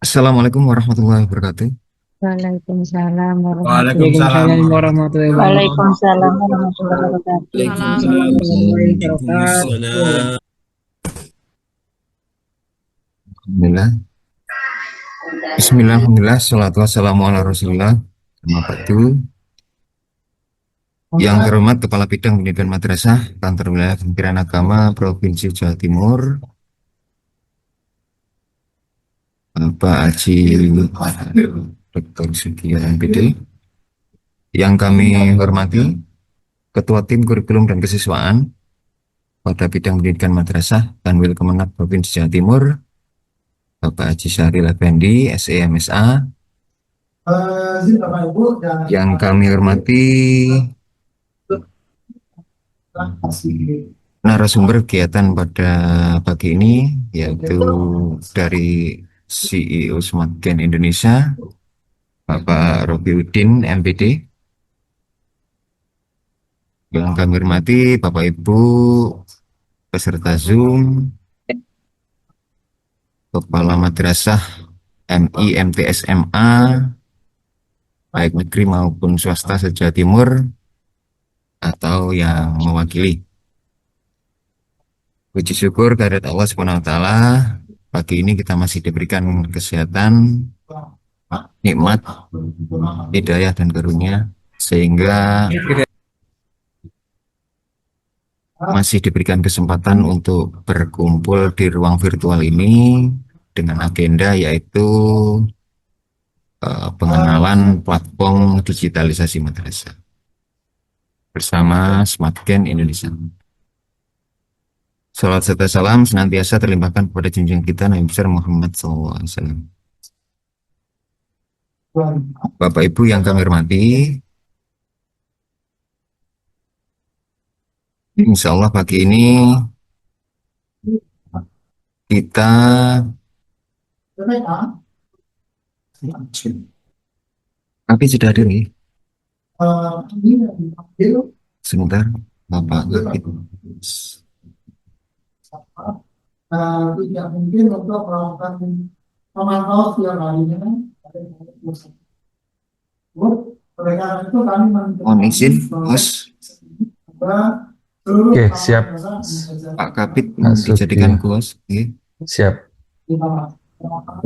Assalamualaikum warahmatullahi wabarakatuh. Waalaikumsalam warahmatullahi Waalaikumsalam Waalaikumsalam warahmatullahi warahmatullahi wabarakatuh. wabarakatuh. Waalaikumsalam warahmatullahi wabarakatuh. Salam. Warahmatullahi wabarakatuh. Waalaikumsalam. Alhamdulillah. Bismillah, alhamdulillah, salatu wassalamu ala rasulillah. Amma ba'du. Yang terhormat Kepala Bidang Pendidikan Madrasah Kantor Wilayah Kementerian Agama Provinsi Jawa Timur, Bapak Haji Dr. Sugio MPD. Yang kami hormati Ketua Tim Kurikulum dan Kesiswaan pada Bidang Pendidikan Madrasah Kanwil Kemenak Provinsi Jawa Timur, Bapak Haji Syahril Effendi, SE MSA. Yang kami hormati narasumber kegiatan pada pagi ini, yaitu dari CEO Smartgen Indonesia, Bapak Robiuddin MPD. Yang kami hormati Bapak Ibu peserta Zoom, Kepala Madrasah MI MTS MA, baik negeri maupun swasta se-Jawa Timur, atau yang mewakili. Puji syukur kehadirat Allah Subhanahu wa taala, pagi ini kita masih diberikan kesehatan, nikmat, hidayah dan karunia, sehingga masih diberikan kesempatan untuk berkumpul di ruang virtual ini dengan agenda yaitu pengenalan platform digitalisasi madrasah bersama Smartgen Indonesia. Salam serta salam senantiasa terlimpahkan kepada junjungan kita Nabi besar Muhammad SAW. Bapak Ibu yang kami hormati, insya Allah pagi ini kita sudah hadir nih. Sebentar, Bapak Kapit. Tidak mungkin untuk melakukan pemantau setiap harinya. Mereka itu kami Mohon izin, Mas. Oke, siap. Pak Kapit Mas dijadikan Sugio. kuas. Siap.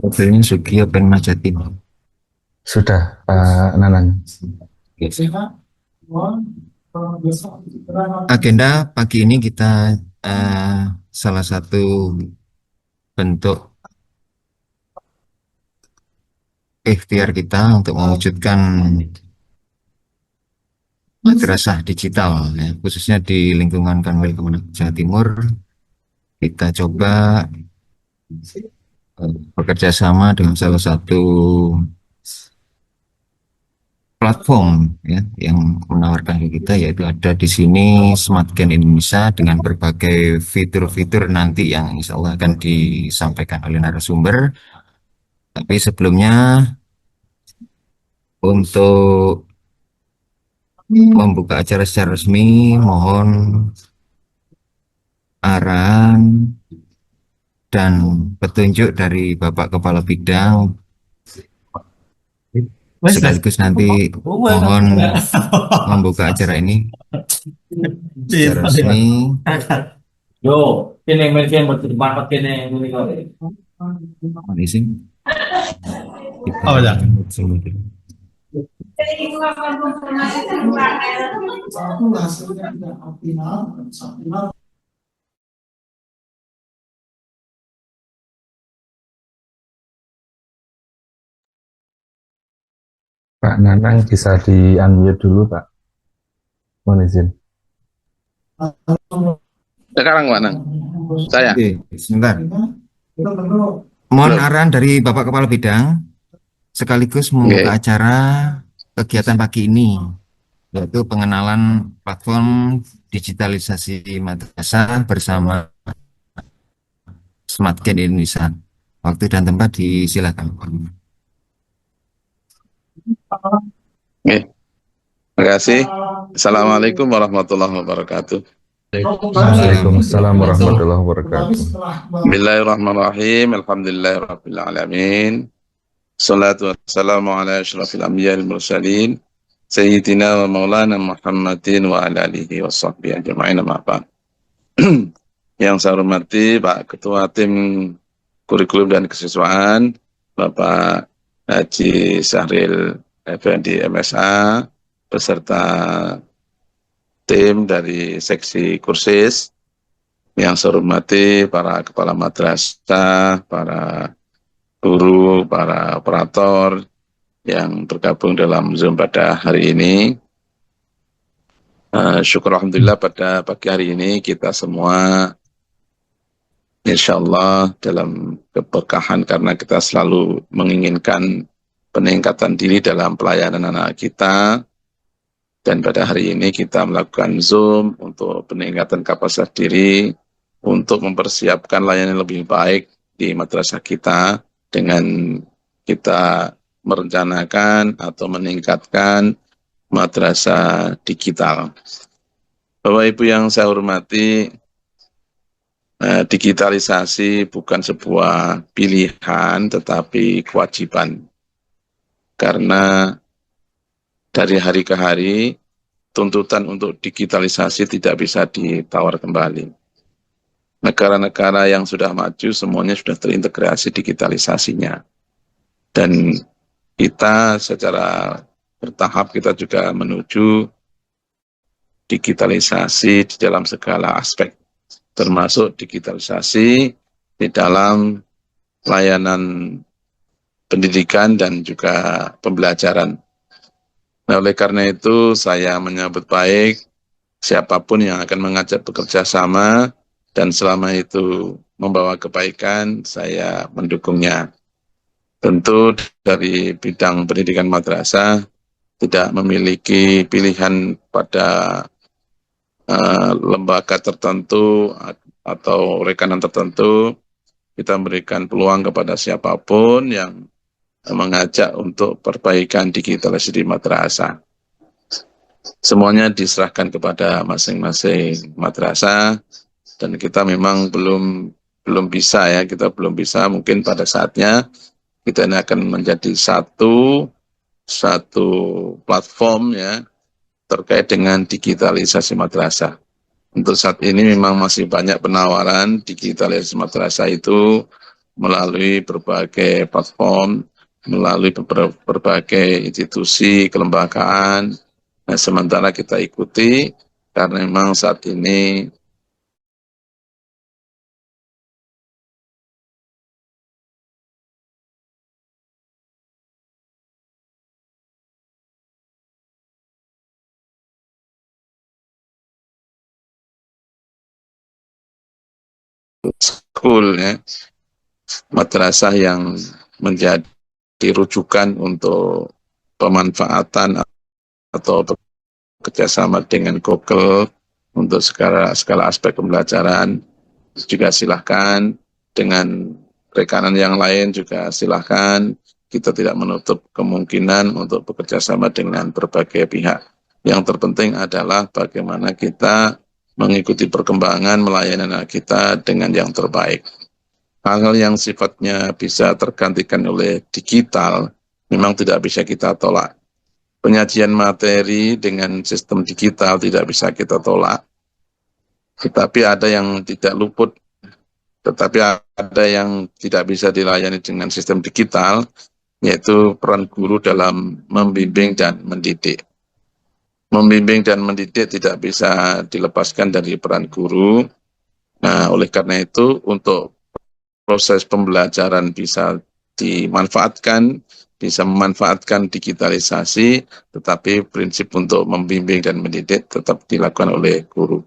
Profilnya Sugio Penmajatin. Sudah, Pak Nanang. Agenda pagi ini kita salah satu bentuk ikhtiar kita untuk mewujudkan madrasah digital, ya, khususnya di lingkungan Kanwil Kemenak Jawa Timur. Kita coba bekerja sama dengan salah satu platform, ya, yang menawarkan ke kita, yaitu ada di sini Smartgen Indonesia dengan berbagai fitur-fitur nanti yang insya Allah akan disampaikan oleh narasumber. Tapi sebelumnya, untuk membuka acara secara resmi, mohon arahan dan petunjuk dari Bapak Kepala Bidang, sekaligus nanti mohon membuka acara ini secara resmi. Yo, ini mereka yang berterima kasih ini. Mohon izin. Oh, ya. satu hasilnya tidak optimal. Pak Nanang bisa di-unmute dulu, Pak. Mohon izin. Sekarang mana? Saya. Oke, sebentar. Kita perlu Mohon arahan dari Bapak Kepala Bidang sekaligus membuka acara kegiatan pagi ini, yaitu pengenalan platform digitalisasi madrasah bersama Smartgen Indonesia. Waktu dan tempat disilakan. Oke. Terima kasih. Assalamualaikum warahmatullahi wabarakatuh. Waalaikumsalam warahmatullahi wabarakatuh. Bismillahirrahmanirrahim. Alhamdulillahirabbil alamin. Salatu wassalamu ala asyrafil anbiya wal mursalin Sayyidina wa maulana Muhammadin wa ala alihi wa sahbihi ajma'in amma ba'd. Yang saya hormati Pak Ketua Tim Kurikulum dan Kesiswaan, Bapak Haji Syahril Effendi MSA, beserta tim dari seksi kursis. Yang saya hormati para kepala madrasah, para guru, para operator yang bergabung dalam Zoom pada hari ini. Syukur Alhamdulillah pada pagi hari ini kita semua insya Allah dalam keberkahan karena kita selalu menginginkan peningkatan diri dalam pelayanan anak kita. Dan pada hari ini kita melakukan Zoom untuk peningkatan kapasitas diri untuk mempersiapkan layanan lebih baik di madrasah kita dengan kita merencanakan atau meningkatkan madrasah digital. Bapak Ibu yang saya hormati, digitalisasi bukan sebuah pilihan tetapi kewajiban. Karena dari hari ke hari tuntutan untuk digitalisasi tidak bisa ditawar kembali. Negara-negara yang sudah maju semuanya sudah terintegrasi digitalisasinya. Dan kita secara bertahap kita juga menuju digitalisasi di dalam segala aspek, termasuk digitalisasi di dalam layanan pendidikan dan juga pembelajaran. Nah, oleh karena itu saya menyambut baik siapapun yang akan mengajak bekerja sama dan selama itu membawa kebaikan, saya mendukungnya. Tentu dari bidang pendidikan madrasah tidak memiliki pilihan pada lembaga tertentu atau rekanan tertentu. Kita memberikan peluang kepada siapapun yang mengajak untuk perbaikan digitalisasi di madrasah. Semuanya diserahkan kepada masing-masing madrasah dan kita memang belum bisa ya, kita belum bisa, mungkin pada saatnya kita ini akan menjadi satu platform ya terkait dengan digitalisasi madrasah. Untuk saat ini memang masih banyak penawaran digitalisasi madrasah itu melalui berbagai platform, melalui berbagai institusi kelembagaan. Nah, sementara kita ikuti karena memang saat ini school ya, madrasah yang menjadi rujukan untuk pemanfaatan atau bekerjasama dengan Google untuk segala aspek pembelajaran juga silahkan, dengan rekanan yang lain juga silahkan. Kita tidak menutup kemungkinan untuk bekerjasama dengan berbagai pihak. Yang terpenting adalah bagaimana kita mengikuti perkembangan melayani anak kita dengan yang terbaik. Hal-hal yang sifatnya bisa tergantikan oleh digital memang tidak bisa kita tolak. Penyajian materi dengan sistem digital tidak bisa kita tolak. Tetapi ada yang tidak luput, tetapi ada yang tidak bisa dilayani dengan sistem digital, yaitu peran guru dalam membimbing dan mendidik. Membimbing dan mendidik tidak bisa dilepaskan dari peran guru. Nah, oleh karena itu, untuk proses pembelajaran bisa dimanfaatkan, bisa memanfaatkan digitalisasi, tetapi prinsip untuk membimbing dan mendidik tetap dilakukan oleh guru.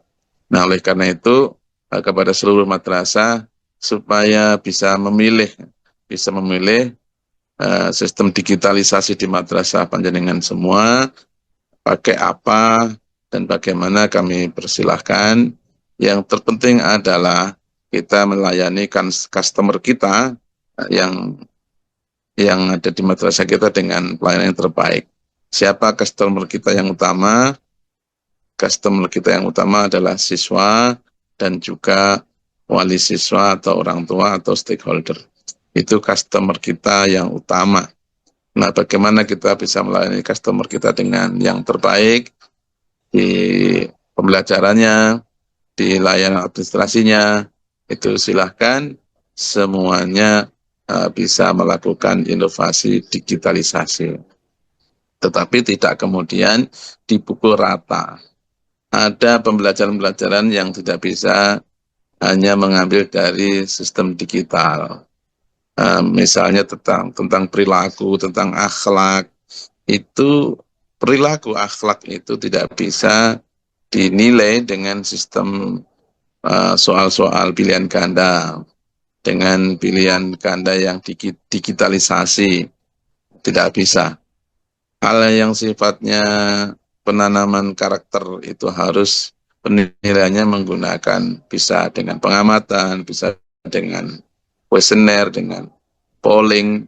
Nah, oleh karena itu, kepada seluruh madrasah, supaya bisa memilih sistem digitalisasi di madrasah panjenengan semua, pakai apa dan bagaimana kami persilahkan. Yang terpenting adalah kita melayani customer kita yang ada di madrasah kita dengan pelayanan yang terbaik. Siapa customer kita yang utama? Customer kita yang utama adalah siswa dan juga wali siswa atau orang tua atau stakeholder. Itu customer kita yang utama. Nah, bagaimana kita bisa melayani customer kita dengan yang terbaik di pembelajarannya, di layanan administrasinya, itu silahkan semuanya bisa melakukan inovasi digitalisasi. Tetapi tidak kemudian dipukul rata. Ada pembelajaran-pembelajaran yang tidak bisa hanya mengambil dari sistem digital. Misalnya tentang perilaku, tentang akhlak, itu perilaku akhlak itu tidak bisa dinilai dengan sistem soal-soal pilihan ganda, dengan pilihan ganda yang digitalisasi, tidak bisa. Hal yang sifatnya penanaman karakter itu harus penilaiannya menggunakan bisa dengan pengamatan, bisa dengan kuesioner, dengan polling.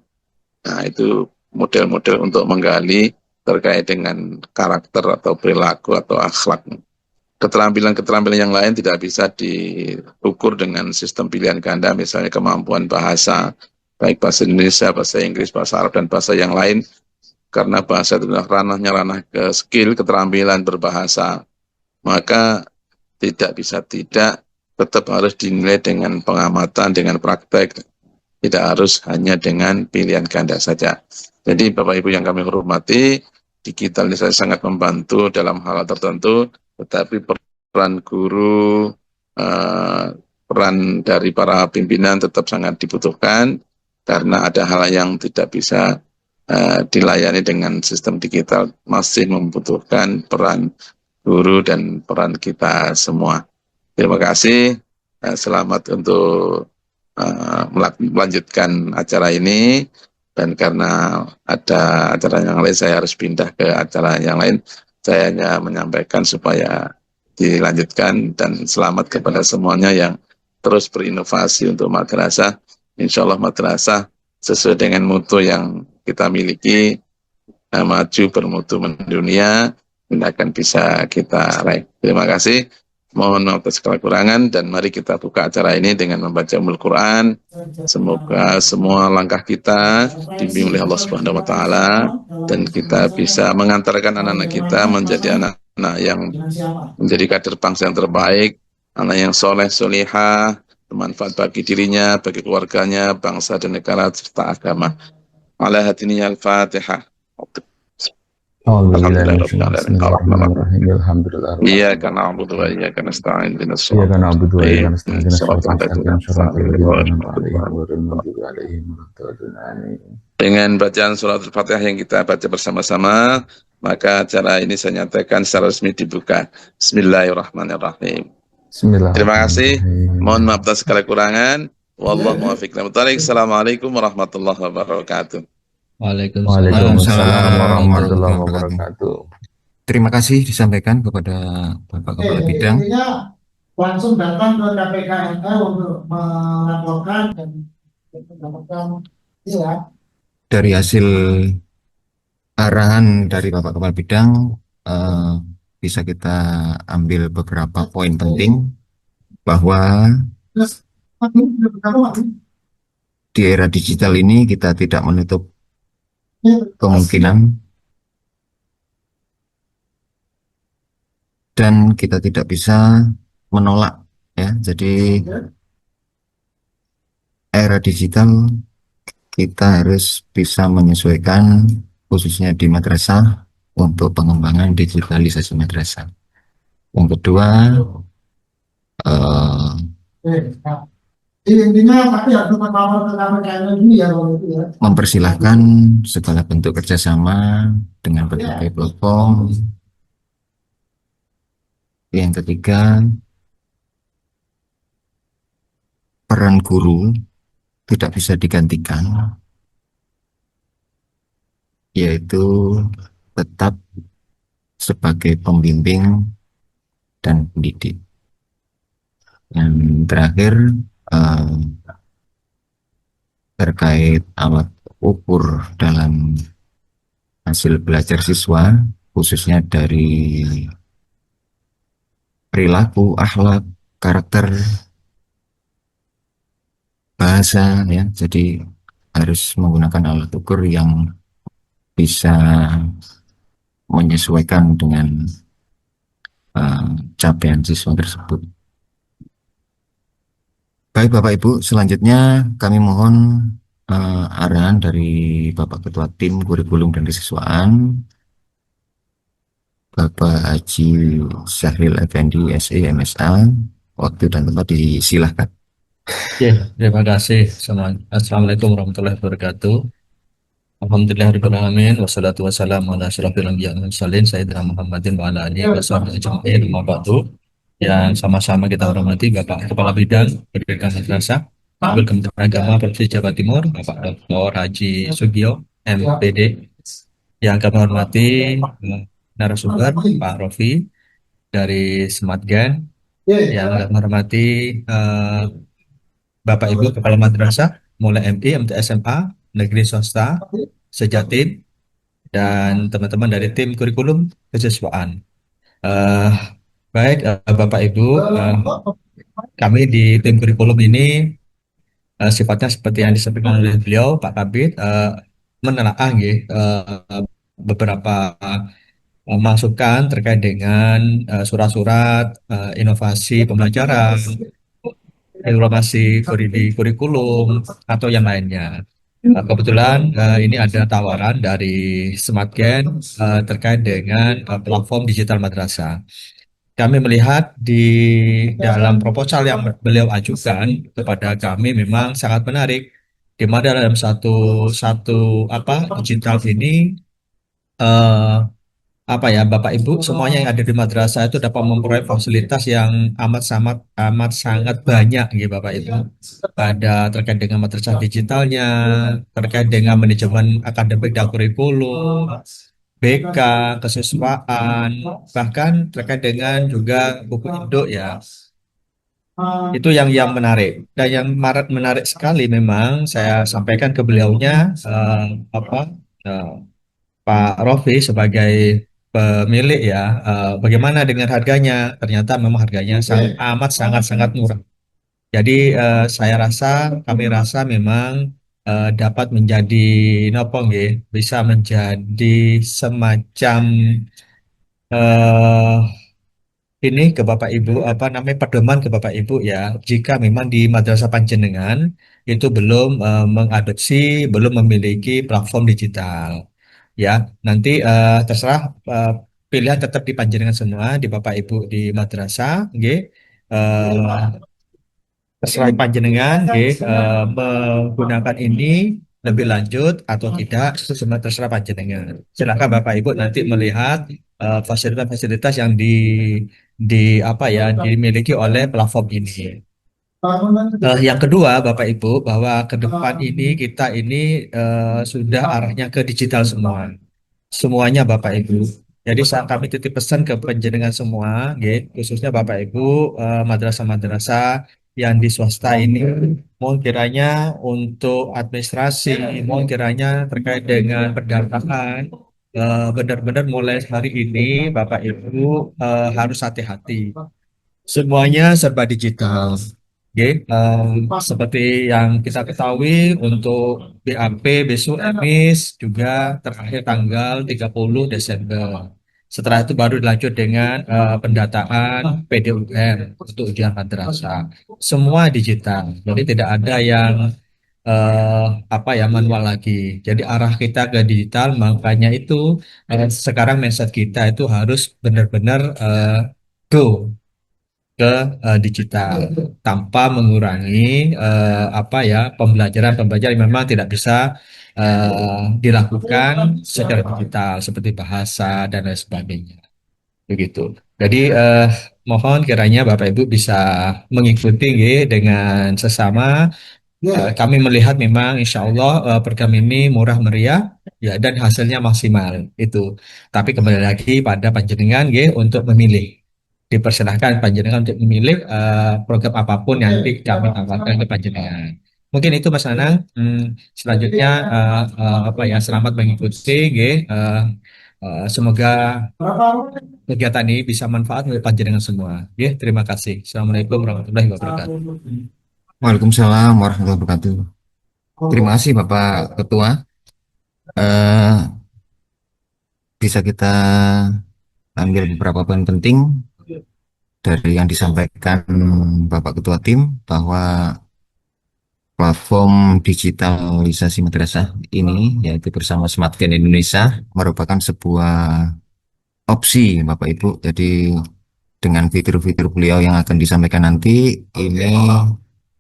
Nah, itu model-model untuk menggali terkait dengan karakter atau perilaku atau akhlak. Keterampilan-keterampilan yang lain tidak bisa diukur dengan sistem pilihan ganda, misalnya kemampuan bahasa, baik bahasa Indonesia, bahasa Inggris, bahasa Arab, dan bahasa yang lain, karena bahasa itu ranah ke skill, keterampilan berbahasa, maka tidak bisa tidak, tetap harus dinilai dengan pengamatan, dengan praktek, tidak harus hanya dengan pilihan ganda saja. Jadi Bapak Ibu yang kami hormati, digitalisasi sangat membantu dalam hal tertentu, tetapi peran guru, peran dari para pimpinan tetap sangat dibutuhkan, karena ada hal yang tidak bisa dilayani dengan sistem digital, masih membutuhkan peran guru dan peran kita semua. Terima kasih, selamat untuk melanjutkan acara ini, dan karena ada acara yang lain saya harus pindah ke acara yang lain. Saya hanya menyampaikan supaya dilanjutkan, dan selamat kepada semuanya yang terus berinovasi untuk madrasah. Insya Allah madrasah sesuai dengan mutu yang kita miliki, maju bermutu mendunia, ini akan bisa kita raih. Terima kasih. Mohon maaf atas kekurangan, dan mari kita buka acara ini dengan membaca Ummul Quran. Semoga semua langkah kita dibimbing oleh Allah Subhanahu wa taala, dan kita bisa mengantarkan anak-anak kita menjadi anak-anak yang menjadi kader bangsa yang terbaik, anak yang soleh solihah, bermanfaat bagi dirinya, bagi keluarganya, bangsa dan negara serta agama. Ala hadiniya al-Fatihah. Bismillahirrahmanirrahim. Alhamdulillah. Iyyaka na'budu wa iyyaka nasta'in. Iyyaka na'budu wa iyyaka nasta'in. Shiratal mustaqim, shiratal ladzina an'amta 'alaihim ghairil maghdubi 'alaihim waladdallin. Amin. Dengan bacaan surat Al-Fatihah yang kita baca bersama-sama, maka acara ini saya nyatakan secara resmi dibuka. Bismillahirrahmanirrahim. Terima kasih. Mohon maaf atas segala kekurangan. Wallahu muwaffiq. Assalamualaikum warahmatullahi wabarakatuh. Waalaikumsalam warahmatullahi wabarakatuh. Terima kasih disampaikan kepada Bapak Kepala Bidang. Intinya langsung datang ke KPKNL untuk melaporkan dan mendapatkan ya. Dari hasil arahan dari Bapak Kepala Bidang, bisa kita ambil beberapa poin penting bahwa Terus di era digital ini kita tidak menutup kemungkinan, dan kita tidak bisa menolak, ya. Jadi era digital kita harus bisa menyesuaikan, khususnya di madrasah, untuk pengembangan digitalisasi madrasah. Yang kedua, intinya tapi harus melapor ke KPKNL dulu ya kalau itu ya. mempersilahkan segala bentuk kerjasama dengan berbagai platform. Yang ketiga, peran guru tidak bisa digantikan, yaitu tetap sebagai pembimbing dan pendidik. Yang terakhir, terkait alat ukur dalam hasil belajar siswa, khususnya dari perilaku, akhlak, karakter, bahasa, ya. Jadi harus menggunakan alat ukur yang bisa menyesuaikan dengan capaian siswa tersebut. Baik Bapak Ibu, selanjutnya kami mohon arahan dari Bapak Ketua Tim Kurikulum dan Kesiswaan, Bapak Haji Syahril Effendi, SE, MSA. Waktu dan tempat disilahkan. Oke, terima kasih. Assalamualaikum warahmatullahi wabarakatuh. Alhamdulillahirrahmanirrahim. Wassalatu wassalamu ala asyrafil anbiya wal mursalin sayyidina Muhammadin wa ala alihi washabbihi ajma'in. Amma ba'du. Yang sama-sama kita hormati Bapak Kepala Bidang Pendidikan Madrasah Wakil Kementerian Agama Provinsi Jawa Timur, Bapak Dr. Haji Sugio, MPD. Yang kami hormati narasumber Pak Rofi dari Smartgen. Yang kami hormati Bapak Ibu Kepala Madrasah mulai MI, MT SMA, negeri swasta, sejatim, dan teman-teman dari tim kurikulum kesiswaan. Baik, Bapak Ibu, kami di tim kurikulum ini sifatnya seperti yang disampaikan oleh beliau, Pak Kabid, menelaah beberapa masukan terkait dengan surat-surat inovasi pembelajaran, informasi kurikulum atau yang lainnya. Kebetulan ini ada tawaran dari Smartgen terkait dengan platform digital madrasah. Kami melihat di dalam proposal yang beliau ajukan kepada kami memang sangat menarik, di mana dalam satu digital ini Bapak Ibu semuanya yang ada di madrasah itu dapat memperoleh fasilitas yang amat sangat banyak gitu Bapak Ibu. Ada terkait dengan madrasah digitalnya, terkait dengan manajemen akademik dan kurikulum, BK, kesiswaan, bahkan terkait dengan juga buku induk ya. Itu yang menarik. Dan yang menarik sekali memang saya sampaikan ke beliaunya Pak Rofi sebagai pemilik ya, bagaimana dengan harganya? Ternyata memang harganya sangat murah. Jadi kami rasa memang dapat menjadi bisa menjadi semacam eh, ini ke Bapak Ibu pedoman ke Bapak Ibu ya, jika memang di madrasah panjenengan itu belum memiliki platform digital ya, nanti terserah, pilihan tetap di panjenengan semua, di Bapak Ibu di madrasah nggih. Terserah panjenengan menggunakan ini lebih lanjut atau tidak, itu semua terserah panjenengan. Silakan Bapak Ibu nanti melihat fasilitas-fasilitas yang dimiliki oleh platform ini. Yang kedua, Bapak Ibu, bahwa ke depan ini kita ini sudah arahnya ke digital semuanya Bapak Ibu. Jadi saat kami titip pesan ke panjenengan semua, khususnya Bapak Ibu madrasah-madrasah yang di swasta ini, mohon kiranya untuk administrasi, mohon kiranya terkait dengan pendataan, benar-benar mulai hari ini Bapak Ibu harus hati-hati. Semuanya serba digital. Seperti yang kita ketahui untuk BAP besok emis juga terakhir tanggal 30 Desember. Setelah itu baru dilanjut dengan pendataan PDUM untuk ujian madrasah. Semua digital. Jadi tidak ada yang manual lagi. Jadi arah kita ke digital, makanya itu sekarang mindset kita itu harus benar-benar go ke digital tanpa mengurangi pembelajaran yang memang tidak bisa dilakukan secara digital seperti bahasa dan lain sebagainya begitu. Jadi mohon kiranya Bapak Ibu bisa mengikuti dengan sesama. Kami melihat memang insya Allah program ini murah meriah ya, dan hasilnya maksimal itu. Tapi kembali lagi pada panjenengan untuk memilih. Dipersilahkan panjenengan untuk memilih program apapun yang nanti kami tawarkan ke panjenengan. Mungkin itu Mas Anang. Selanjutnya selamat mengikuti. Semoga kegiatan ini bisa manfaat untuk panjenengan semua. Terima kasih. Assalamualaikum warahmatullahi wabarakatuh. Waalaikumsalam warahmatullahi wabarakatuh. Terima kasih Bapak Ketua. bisa kita ambil beberapa poin penting dari yang disampaikan Bapak Ketua Tim, bahwa platform digitalisasi madrasah ini, yaitu bersama Smartgen Indonesia, merupakan sebuah opsi Bapak Ibu. Jadi dengan fitur-fitur beliau yang akan disampaikan nanti, ini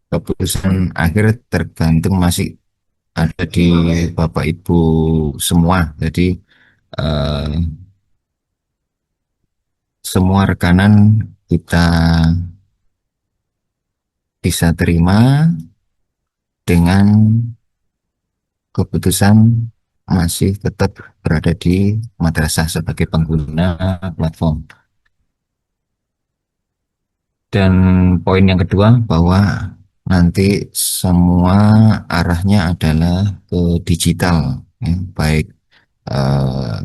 keputusan akhir tergantung masih ada di Bapak Ibu semua. Jadi eh, semua rekanan kita bisa terima dengan keputusan masih tetap berada di madrasah sebagai pengguna platform. Dan poin yang kedua, bahwa nanti semua arahnya adalah ke digital, ya, baik eh,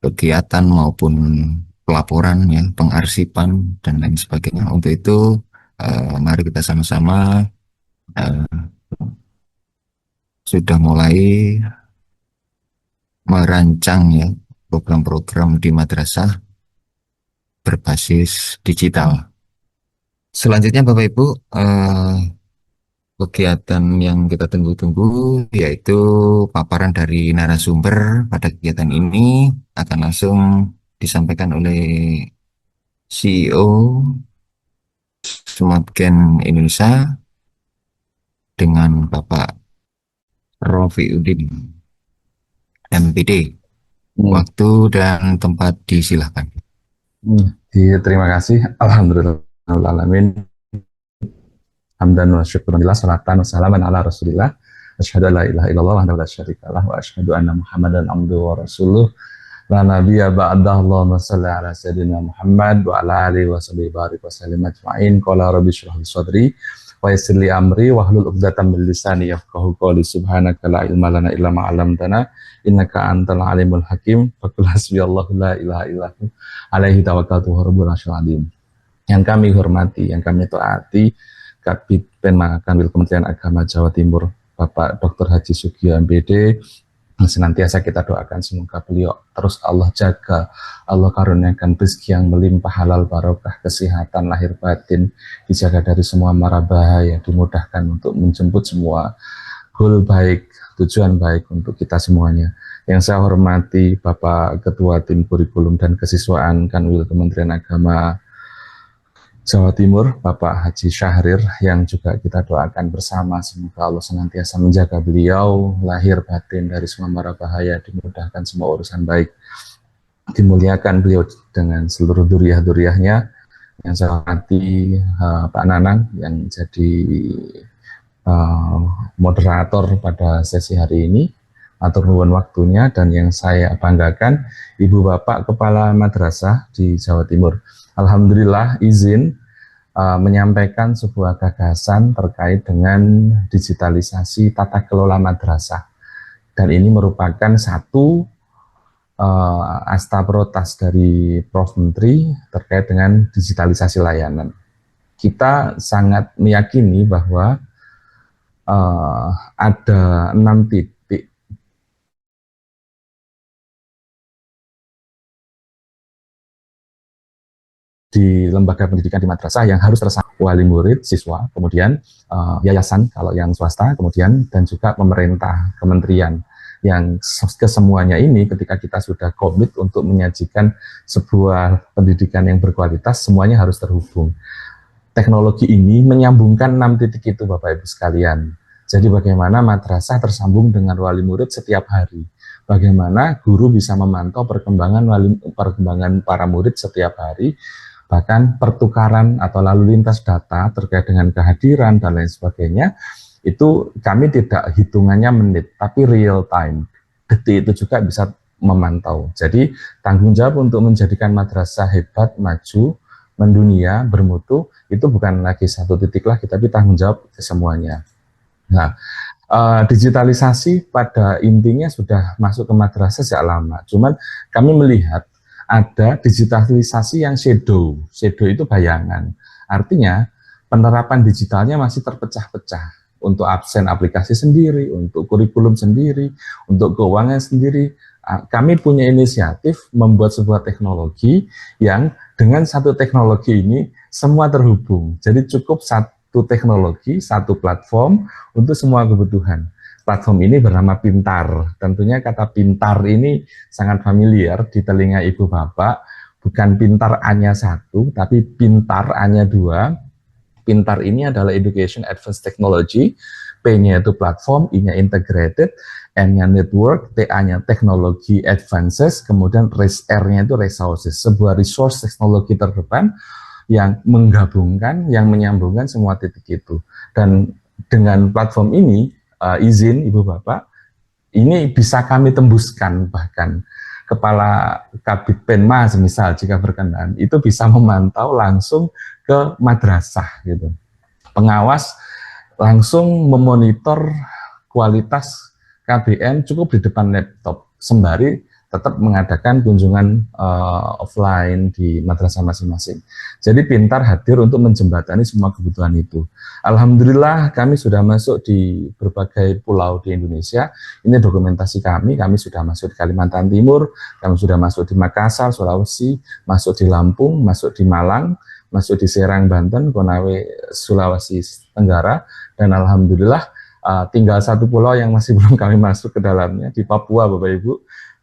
kegiatan maupun pelaporan, ya, pengarsipan dan lain sebagainya. Untuk itu mari kita sama-sama sudah mulai merancang, ya, program-program di madrasah berbasis digital. Selanjutnya Bapak Ibu, kegiatan yang kita tunggu-tunggu yaitu paparan dari narasumber pada kegiatan ini akan langsung disampaikan oleh CEO Smartgen Indonesia dengan Bapak Rofiuddin MPD. Waktu dan tempat disilahkan. Terima kasih. Alhamdulillahirrahmanirrahim. Hamdan wa syukurillah, salatan wa salaman ala rasulillah. Asyhadu an la ilaha illallah wahdahu la syarikalah wa asyhadu anna Muhammadan abduhu wa rasuluh. La nabiyya ba'dah. Allahumma shalli ala sayyidina Muhammad wa ala alihi wa sahbihi barik wa sallim ajma'in. Qala rabbi shrah li sadri wa yassir li amri wa hlul 'uqdatam min lisani yafqahu qawli. Subhanaka la ilma lana illa ma 'allamtana innaka antal alimul hakim. Faqul hasbiyallahu la ilaha illa hu alaihi tawakkaltu wa rabbul arsyil azim. Yang kami hormati, yang kami taati, Kabid Penma Kanwil Kementerian Agama Jawa Timur, Bapak Dr. Haji Sugio MPD, senantiasa kita doakan semoga beliau terus Allah jaga, Allah karuniakan rezeki yang melimpah, halal barokah, kesehatan lahir batin, dijaga dari semua mara bahaya, dimudahkan untuk menjemput semua goal baik, tujuan baik untuk kita semuanya. Yang saya hormati Bapak Ketua Tim Kurikulum dan Kesiswaan Kanwil Kementerian Agama Jawa Timur, Bapak Haji Syahrir, yang juga kita doakan bersama semoga Allah senantiasa menjaga beliau lahir batin dari semua mara bahaya, dimudahkan semua urusan baik, dimuliakan beliau dengan seluruh duriah-duriahnya. Yang saya hormati Pak Nanang yang jadi moderator pada sesi hari ini, atur nuwun waktunya, dan yang saya banggakan Ibu Bapak Kepala Madrasah di Jawa Timur. Alhamdulillah izin menyampaikan sebuah gagasan terkait dengan digitalisasi tata kelola madrasah, dan ini merupakan satu asta prioritas dari Prof. Menteri terkait dengan digitalisasi layanan. Kita sangat meyakini bahwa ada 6 titik di lembaga pendidikan di madrasah yang harus tersambung, wali murid, siswa, kemudian yayasan kalau yang swasta, kemudian dan juga pemerintah, kementerian, yang kesemuanya ini ketika kita sudah komit untuk menyajikan sebuah pendidikan yang berkualitas, semuanya harus terhubung. Teknologi ini menyambungkan 6 titik itu Bapak Ibu sekalian. Jadi bagaimana madrasah tersambung dengan wali murid setiap hari, bagaimana guru bisa memantau perkembangan para murid setiap hari, bahkan pertukaran atau lalu lintas data terkait dengan kehadiran dan lain sebagainya, itu kami tidak hitungannya menit, tapi real time. Detik itu juga bisa memantau. Jadi tanggung jawab untuk menjadikan madrasah hebat, maju, mendunia, bermutu, itu bukan lagi 1 titik lagi, tapi tanggung jawab ke semuanya. Nah, digitalisasi pada intinya sudah masuk ke madrasah sejak lama. Cuman kami melihat ada digitalisasi yang shadow. Shadow itu bayangan. Artinya penerapan digitalnya masih terpecah-pecah. Untuk absen aplikasi sendiri, untuk kurikulum sendiri, untuk keuangan sendiri, kami punya inisiatif membuat sebuah teknologi yang dengan satu teknologi ini semua terhubung. Jadi cukup satu teknologi, satu platform untuk semua kebutuhan. Platform ini bernama Pintar. Tentunya kata pintar ini sangat familiar di telinga ibu bapak. Bukan pintar A-nya 1, tapi pintar A-nya 2. Pintar ini adalah Education Advanced Technology. P-nya itu platform, I-nya integrated, N-nya network, T-A-nya teknologi advances, kemudian R-nya itu resources. Sebuah resource teknologi terdepan yang menggabungkan, yang menyambungkan semua titik itu. Dan dengan platform ini, izin Ibu Bapak, ini bisa kami tembuskan, bahkan Kepala Kabid Penma semisal jika berkenan, itu bisa memantau langsung ke madrasah gitu. Pengawas langsung memonitor kualitas KBM cukup di depan laptop, sembari tetap mengadakan kunjungan offline di madrasah masing-masing. Jadi Pintar hadir untuk menjembatani semua kebutuhan itu. Alhamdulillah kami sudah masuk di berbagai pulau di Indonesia. Ini dokumentasi kami sudah masuk di Kalimantan Timur, kami sudah masuk di Makassar, Sulawesi, masuk di Lampung, masuk di Malang, masuk di Serang, Banten, Konawe, Sulawesi Tenggara, dan alhamdulillah tinggal satu pulau yang masih belum kami masuk ke dalamnya, di Papua, Bapak Ibu.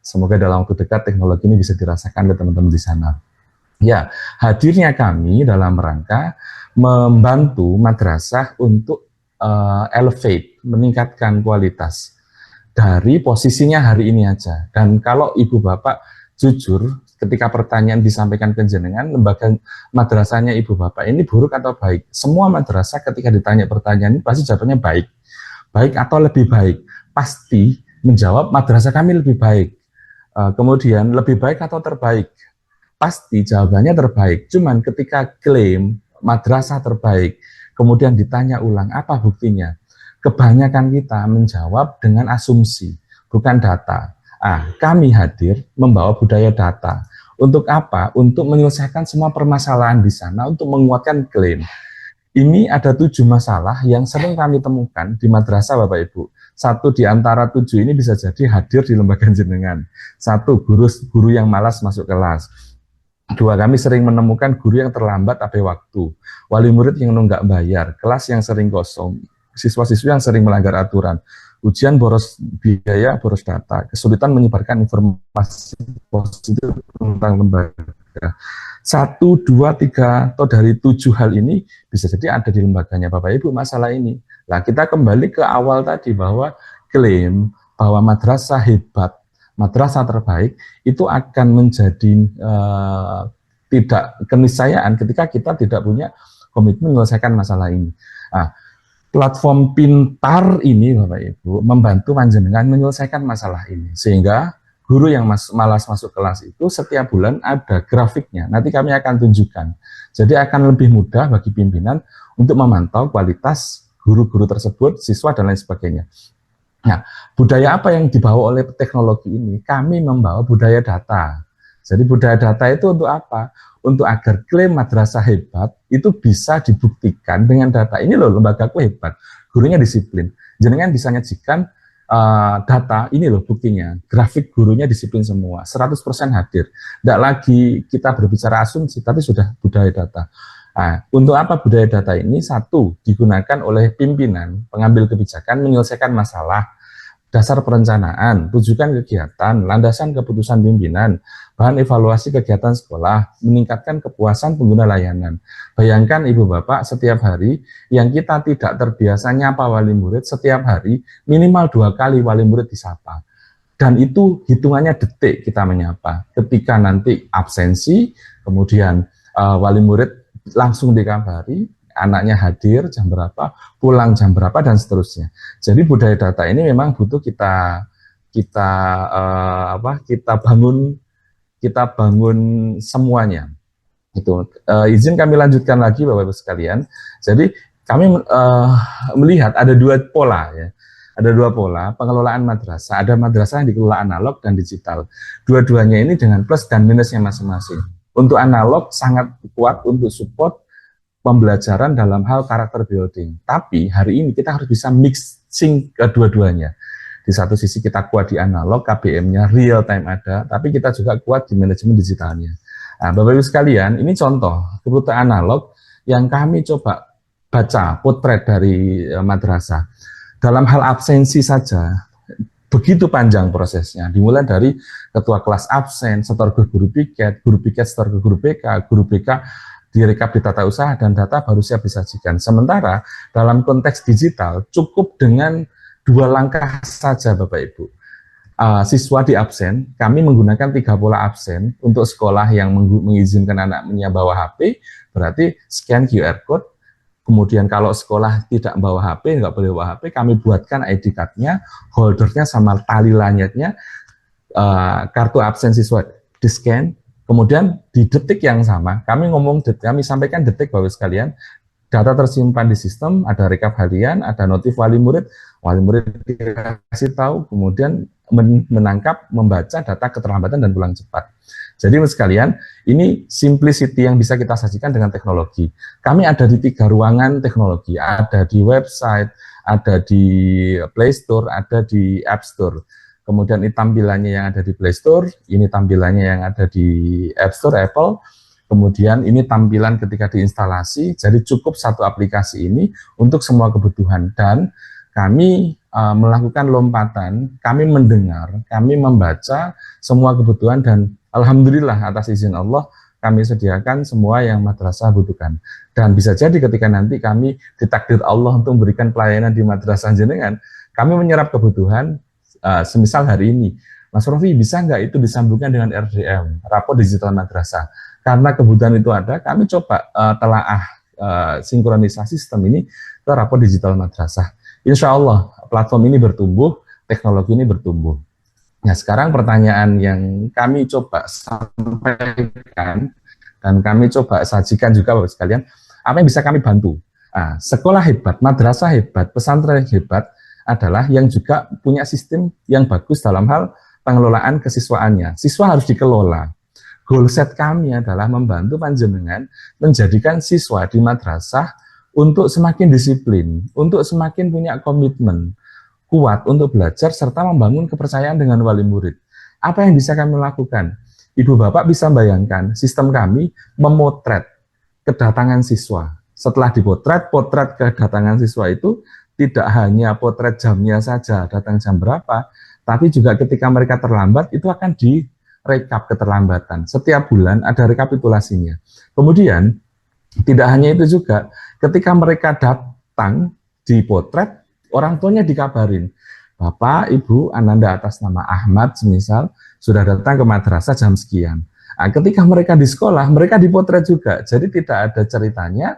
Semoga dalam waktu dekat teknologi ini bisa dirasakan oleh teman-teman di sana. Ya, hadirnya kami dalam rangka membantu madrasah untuk elevate, meningkatkan kualitas dari posisinya hari ini aja. Dan kalau Ibu Bapak jujur, ketika pertanyaan disampaikan ke jenengan, lembaga madrasahnya Ibu Bapak ini buruk atau baik? Semua madrasah ketika ditanya pertanyaan ini pasti jawabannya baik. Baik atau lebih baik? Pasti menjawab madrasah kami lebih baik. Kemudian lebih baik atau terbaik? Pasti jawabannya terbaik. Cuman ketika klaim madrasah terbaik, kemudian ditanya ulang apa buktinya? Kebanyakan kita menjawab dengan asumsi, bukan data. Kami hadir membawa budaya data. Untuk apa? Untuk menyelesaikan semua permasalahan di sana, untuk menguatkan klaim. Ini ada 7 masalah yang sering kami temukan di madrasah Bapak Ibu. Satu di antara 7 ini bisa jadi hadir di lembaga jenengan. 1, guru yang malas masuk kelas. 2, kami sering menemukan guru yang terlambat abai waktu. Wali murid yang nunggak bayar. Kelas yang sering kosong. Siswa-siswi yang sering melanggar aturan. Ujian boros biaya, boros data. Kesulitan menyebarkan informasi positif tentang lembaga. 1, 2, 3, atau dari 7 hal ini bisa jadi ada di lembaganya Bapak Ibu masalah ini. Nah, kita kembali ke awal tadi bahwa klaim bahwa madrasah hebat, madrasah terbaik itu akan menjadi tidak keniscayaan ketika kita tidak punya komitmen menyelesaikan masalah ini. Nah, platform Pintar ini Bapak Ibu membantu panjenengan menyelesaikan masalah ini, sehingga guru yang malas masuk kelas itu setiap bulan ada grafiknya, nanti kami akan tunjukkan. Jadi akan lebih mudah bagi pimpinan untuk memantau kualitas guru-guru tersebut, siswa dan lain sebagainya. Nah, budaya apa yang dibawa oleh teknologi ini? Kami membawa budaya data. Jadi budaya data itu untuk apa? Untuk agar klaim madrasah hebat itu bisa dibuktikan dengan data. Ini loh lembagaku hebat, gurunya disiplin. Jenengan bisa nyajikan data, ini loh buktinya, grafik gurunya disiplin semua, 100% hadir. Tidak lagi kita berbicara asumsi, tapi sudah budaya data. Nah, untuk apa budaya data ini? 1, digunakan oleh pimpinan, pengambil kebijakan, menyelesaikan masalah, dasar perencanaan, rujukan kegiatan, landasan keputusan pimpinan, bahan evaluasi kegiatan sekolah, meningkatkan kepuasan pengguna layanan. Bayangkan Ibu Bapak, setiap hari yang kita tidak terbiasa nyapa wali murid, setiap hari minimal 2 kali wali murid disapa. Dan itu hitungannya detik kita menyapa. Ketika nanti absensi, kemudian wali murid langsung dikabari, anaknya hadir jam berapa, pulang jam berapa, dan seterusnya. Jadi budaya data ini memang butuh kita bangun semuanya. Itu izin kami lanjutkan lagi Bapak Ibu sekalian. Jadi kami melihat ada 2 pola ya. Ada 2 pola pengelolaan madrasah. Ada madrasah yang dikelola analog dan digital. Dua-duanya ini dengan plus dan minusnya masing-masing. Untuk analog sangat kuat untuk support pembelajaran dalam hal karakter building. Tapi hari ini kita harus bisa mixing kedua-duanya. Di satu sisi kita kuat di analog, KBM-nya real time ada, tapi kita juga kuat di manajemen digitalnya. Nah, Bapak Ibu sekalian, ini contoh kebutuhan analog yang kami coba baca potret dari madrasah. Dalam hal absensi saja, begitu panjang prosesnya, dimulai dari ketua kelas absen, setor ke guru piket setor ke guru BK direkap di tata usaha, dan data baru siap disajikan. Sementara dalam konteks digital, cukup dengan 2 langkah saja Bapak Ibu. Siswa di absen, kami menggunakan 3 pola absen untuk sekolah yang mengizinkan anaknya bawa HP, berarti scan QR code. Kemudian kalau sekolah tidak bawa HP, nggak boleh bawa HP, kami buatkan ID card-nya, holdernya sama tali lanyetnya, kartu absen siswa di-scan. Kemudian di detik yang sama, kami sampaikan detik Bapak sekalian, data tersimpan di sistem, ada rekap harian, ada notif wali murid dikasih tahu, kemudian menangkap, membaca data keterlambatan dan pulang cepat. Jadi sekalian, ini simplicity yang bisa kita sajikan dengan teknologi. Kami ada di 3 ruangan teknologi, ada di website, ada di Play Store, ada di App Store. Kemudian ini tampilannya yang ada di Play Store, ini tampilannya yang ada di App Store Apple. Kemudian ini tampilan ketika diinstalasi, jadi cukup satu aplikasi ini untuk semua kebutuhan. Dan kami melakukan lompatan, kami mendengar, kami membaca semua kebutuhan, dan alhamdulillah atas izin Allah kami sediakan semua yang madrasah butuhkan. Dan bisa jadi ketika nanti kami ditakdir Allah untuk memberikan pelayanan di madrasah jenengan, kami menyerap kebutuhan, semisal hari ini, Mas Rofi bisa nggak itu disambungkan dengan RDM, rapor digital madrasah? Karena kebutuhan itu ada, kami coba telaah sinkronisasi sistem ini ke rapor digital madrasah. Insya Allah platform ini bertumbuh, teknologi ini bertumbuh. Nah sekarang pertanyaan yang kami coba sampaikan dan kami coba sajikan juga Bapak sekalian, apa yang bisa kami bantu? Sekolah hebat, madrasah hebat, pesantren hebat adalah yang juga punya sistem yang bagus dalam hal pengelolaan kesiswaannya. Siswa harus dikelola. Goal set kami adalah membantu panjenengan menjadikan siswa di madrasah untuk semakin disiplin, untuk semakin punya komitmen kuat untuk belajar serta membangun kepercayaan dengan wali murid. Apa yang bisa kami lakukan? Ibu Bapak bisa bayangkan sistem kami memotret kedatangan siswa. Setelah dipotret, potret kedatangan siswa itu tidak hanya potret jamnya saja, datang jam berapa, tapi juga ketika mereka terlambat itu akan direkap keterlambatan. Setiap bulan ada rekapitulasinya. Kemudian tidak hanya itu juga, ketika mereka datang dipotret, orang tuanya dikabarin, Bapak, Ibu, Ananda atas nama Ahmad, semisal, sudah datang ke madrasah jam sekian. Nah, ketika mereka di sekolah, mereka dipotret juga. Jadi tidak ada ceritanya,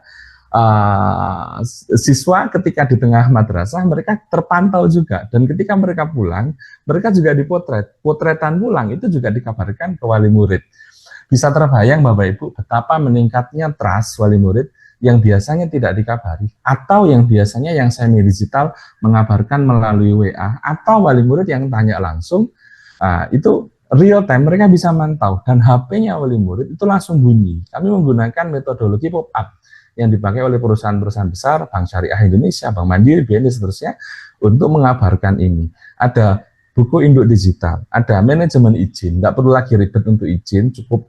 siswa ketika di tengah madrasah, mereka terpantau juga. Dan ketika mereka pulang, mereka juga dipotret. Potretan pulang itu juga dikabarkan ke wali murid. Bisa terbayang Bapak Ibu betapa meningkatnya trust wali murid yang biasanya tidak dikabari, atau yang biasanya yang semi digital mengabarkan melalui WA, atau wali murid yang tanya langsung, itu real time mereka bisa mantau, dan HP-nya wali murid itu langsung bunyi. Kami menggunakan metodologi pop-up yang dipakai oleh perusahaan-perusahaan besar, Bank Syariah Indonesia, Bank Mandiri, BNI, seterusnya, untuk mengabarkan ini. Ada buku induk digital, ada manajemen izin, nggak perlu lagi ribet untuk izin, cukup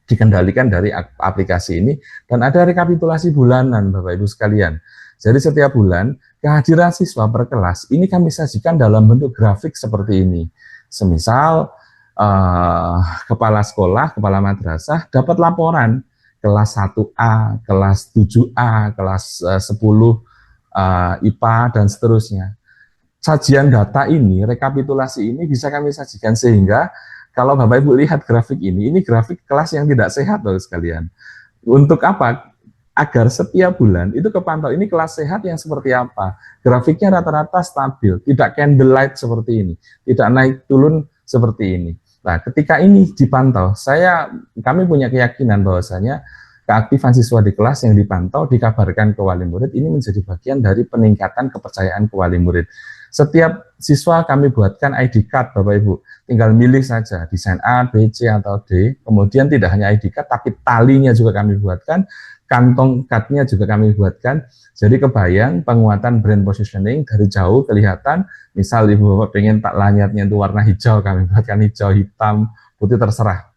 dikendalikan dari aplikasi ini, dan ada rekapitulasi bulanan Bapak Ibu sekalian. Jadi setiap bulan kehadiran siswa per kelas ini kami sajikan dalam bentuk grafik seperti ini. Semisal kepala sekolah, kepala madrasah dapat laporan kelas 1A, kelas 7A, kelas 10 IPA dan seterusnya. Sajian data ini, rekapitulasi ini bisa kami sajikan sehingga kalau Bapak Ibu lihat grafik ini grafik kelas yang tidak sehat Bapak sekalian. Untuk apa? Agar setiap bulan itu kepantau ini kelas sehat yang seperti apa. Grafiknya rata-rata stabil, tidak candlelight seperti ini, tidak naik turun seperti ini. Nah, ketika ini dipantau, kami punya keyakinan bahwasanya keaktifan siswa di kelas yang dipantau, dikabarkan ke wali murid, ini menjadi bagian dari peningkatan kepercayaan ke wali murid. Setiap siswa kami buatkan ID card Bapak Ibu, tinggal milih saja desain A, B, C, atau D. Kemudian tidak hanya ID card, tapi talinya juga kami buatkan. kantong cardnya juga kami buatkan. Jadi kebayang penguatan brand positioning dari jauh kelihatan. Misal ibu bapak pengen tak lanyatnya itu warna hijau, kami buatkan hijau, hitam, putih terserah.